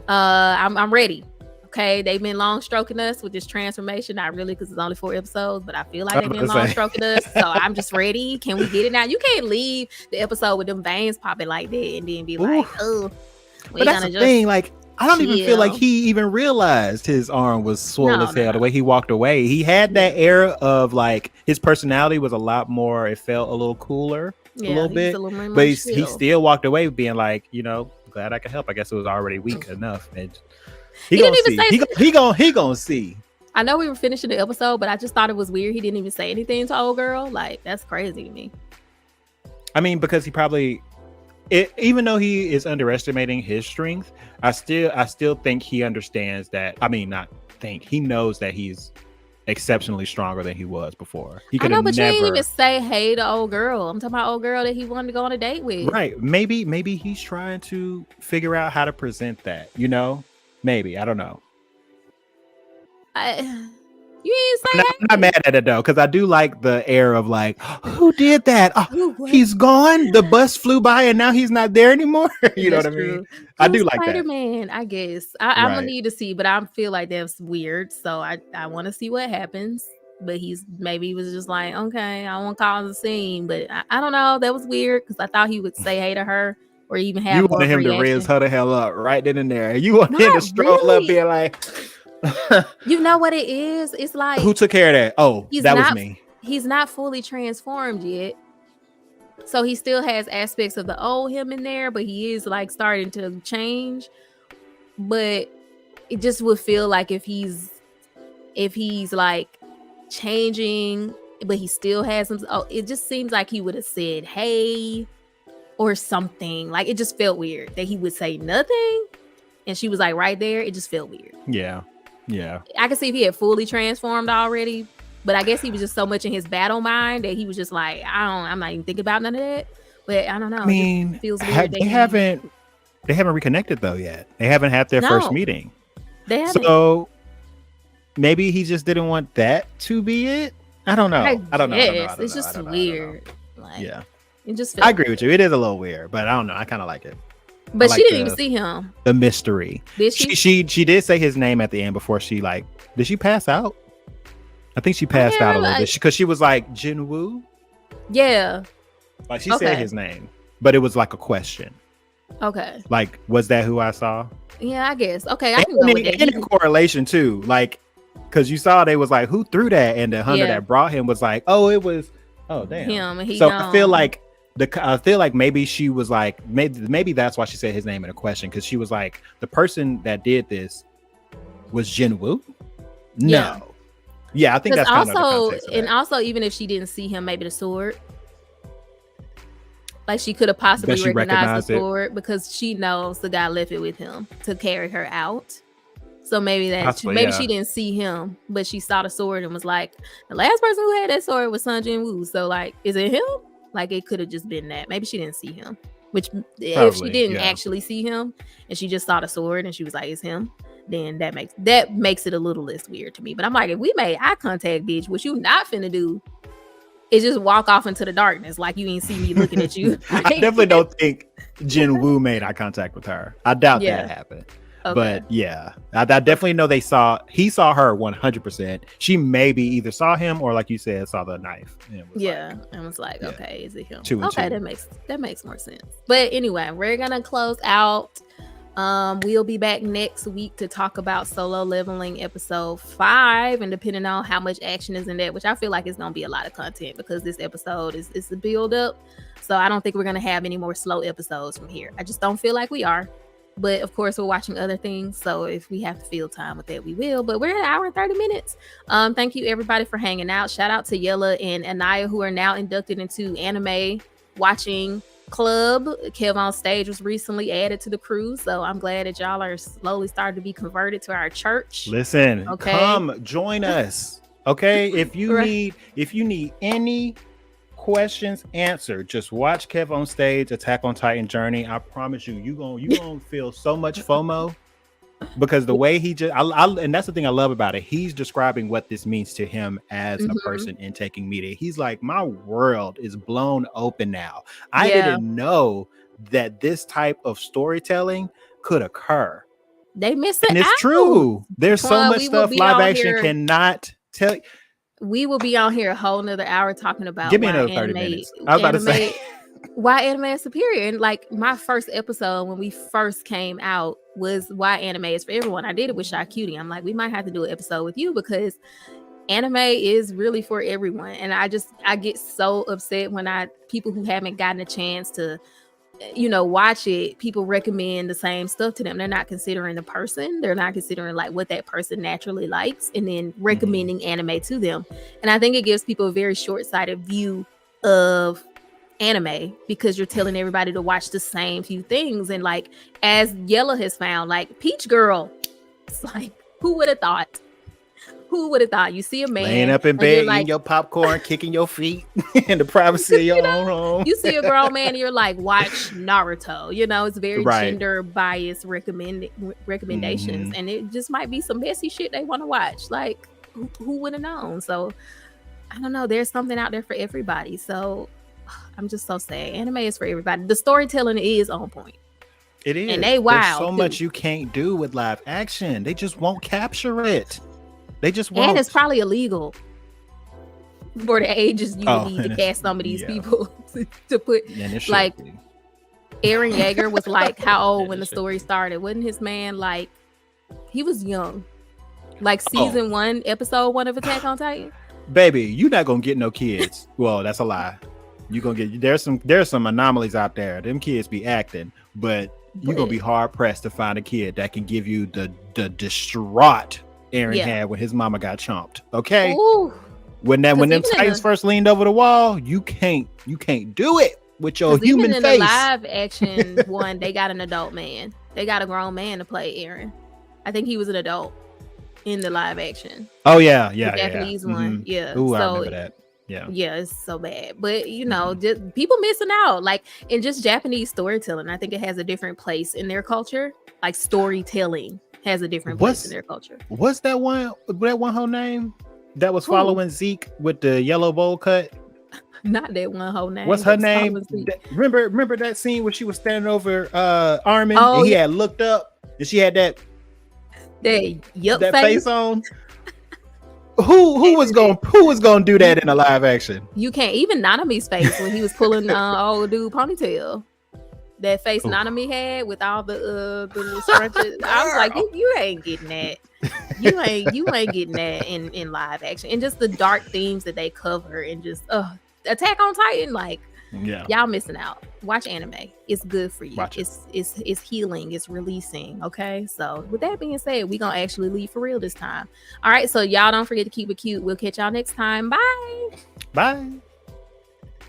I'm ready. Okay, they've been long stroking us with this transformation. Not really, because it's only 4 episodes, but I feel like they've been long stroking us. So I'm just ready. Can we get it now? You can't leave the episode with them veins popping like that and then be like, oh. But that's the thing, like. I don't even feel like he even realized his arm was swollen as hell. The way he walked away, he had that air of like his personality was a lot more. It felt a little cooler, a little bit, but he still walked away being like, you know, glad I could help. I guess it was already weak enough, and he gonna see. He gonna see. I know we were finishing the episode, but I just thought it was weird. He didn't even say anything to old girl. Like, that's crazy to me. I mean, because he probably. Even though he is underestimating his strength, I still think he understands that. I mean, not think, he knows that he's exceptionally stronger than he was before. He could have but you didn't even say hey to old girl. I'm talking about old girl that he wanted to go on a date with. Right? Maybe he's trying to figure out how to present that. You know, maybe, I don't know. You ain't say I'm not mad at it though, because I do like the air of like, who did that? Oh, he's gone. The bus flew by and now he's not there anymore. You know what I mean? I do like that. Spider-Man, I guess. I'm gonna need to see, but I feel like that's weird. So I want to see what happens. But he was just like, okay, I won't cause a scene. But I don't know. That was weird because I thought he would say hey to her or even have. You wanted him to raise her the hell up right then and there. You want him to stroll up being like. You know what it is? It's like, who took care of that? Oh, that was me. He's not fully transformed yet, so he still has aspects of the old him in there, but he is like starting to change. But it just would feel like if he's like changing, but he still has some. Oh, it just seems like he would have said hey or something. Like, it just felt weird that he would say nothing, and she was like right there. It just felt weird. Yeah, I could see if he had fully transformed already, but I guess he was just so much in his battle mind that he was just like, I'm not even thinking about none of that. But I don't know. I mean, it feels weird. They haven't reconnected though yet. They haven't had their first No, meeting. they haven't. So maybe he just didn't want that to be it. I don't know. I I don't know. I don't know. I guess don't it's know. I just don't know. I don't know. weird. Like, Yeah, it just I felt agree weird. with you. It is a little weird, but I don't know. I kind of like it. I But like she didn't even see him. the mystery. Did she? She did say his name at the end before she like. Did she pass out? I think she passed out a little bit because she was like Jinwoo. Yeah. Like she said his name, but it was like a question. Okay. Like, was that who I saw? Yeah, I guess. Okay, I can go with that. And in correlation too, like, because you saw they was like, who threw that, and the hunter that brought him was like, oh, it was, oh damn, him. And he so gone. I feel like maybe she was like, maybe that's why she said his name in a question, because she was like, the person that did this was Jinwoo. No. Yeah, I think that's kind of the context of that. And also, even if she didn't see him, maybe the sword. Like she could have possibly recognized the sword because she knows the guy left it with him to carry her out. So maybe she didn't see him, but she saw the sword and was like, the last person who had that sword was Sung Jinwoo. So like, is it him? Like it could have just been that. Maybe she didn't see him. Which if she didn't actually see him and she just saw the sword and she was like, it's him, then that makes it a little less weird to me. But I'm like, if we made eye contact, bitch, what you not finna do is just walk off into the darkness like you ain't see me looking at you. I definitely don't think Jinwoo made eye contact with her. I doubt that happened. Okay. But yeah, I definitely know he saw her 100%. She maybe either saw him or, like you said, saw the knife. And was like, okay, is it him? Okay, that makes more sense. But anyway, we're gonna close out. We'll be back next week to talk about Solo Leveling episode 5, and depending on how much action is in that, which I feel like it's gonna be a lot of content because this episode is a build up. So I don't think we're gonna have any more slow episodes from here. I just don't feel like we are. But of course, we're watching other things. So if we have to fill time with that, we will. But we're at an hour and 30 minutes. Thank you everybody for hanging out. Shout out to Yella and Anaya, who are now inducted into anime watching club. Kev on Stage was recently added to the crew, so I'm glad that y'all are slowly starting to be converted to our church. Listen, come join us. Okay, if you need any questions answered, just watch Kev on Stage Attack on Titan Journey. I promise you gonna feel so much FOMO because the way he just and that's the thing I love about it. He's describing what this means to him as a person in taking media. He's like, my world is blown open now. I didn't know that this type of storytelling could occur. They miss it, and it's true. There's so much stuff live action cannot tell. We will be on here a whole nother hour talking about. Give me another 30 minutes. I was about to say why anime is superior. And like my first episode when we first came out was why anime is for everyone. I did it with Shy Cutie. I'm like, we might have to do an episode with you because anime is really for everyone. And I get so upset when people who haven't gotten a chance to watch it, people recommend the same stuff to them. They're not considering the person. They're not considering like what that person naturally likes and then recommending anime to them. And I think it gives people a very short-sighted view of anime because you're telling everybody to watch the same few things. And like, as Yella has found, like Peach Girl, it's like, who would have thought? Who would have thought? You see a man laying up in bed, eating your popcorn, kicking your feet in the privacy of your own home. You see a grown man and you're like, watch Naruto. It's very gender biased recommendations. And it just might be some messy shit they want to watch. Like, who would have known? So, I don't know. There's something out there for everybody. So, I'm just so sad. Anime is for everybody. The storytelling is on point. It is. And there's so much you can't do with live action. They just won't capture it. They just won't. And it's probably illegal for the ages you would need to cast some of these people to put. Like Eren Yeager was like how old when the story started? Wasn't his man like he was young? Like season 1, episode 1 of Attack on Titan? Baby, you're not gonna get no kids. Well, that's a lie. You gonna get there's some anomalies out there. Them kids be acting, but you're gonna be hard pressed to find a kid that can give you the distraught Eren had when his mama got chomped. Okay. Ooh. When them Titans first leaned over the wall, you can't do it with your human face. In the live action one, they got an adult man. They got a grown man to play Eren. I think he was an adult in the live action. Oh yeah. The Japanese one. Yeah. Ooh, I remember that. Yeah, it's so bad. But you know, just people missing out. Like in just Japanese storytelling, I think it has a different place in their culture. Like storytelling has a different place in their culture. What's that one whole name that was following Zeke with the yellow bowl cut? Not that one whole name. What's her name? Remember that scene where she was standing over Armin and he had looked up and she had that face on? Who was gonna do that in a live action? You can't. Even Nanami's face when he was pulling old dude ponytail. That face Nanami had with all the scrunches. I was like, you ain't getting that. You ain't getting that in live action. And just the dark themes that they cover and just Attack on Titan, like y'all missing out. Watch anime. It's good for you. It's healing, it's releasing. Okay. So with that being said, we're gonna actually leave for real this time. All right. So y'all don't forget to keep it cute. We'll catch y'all next time. Bye. Bye.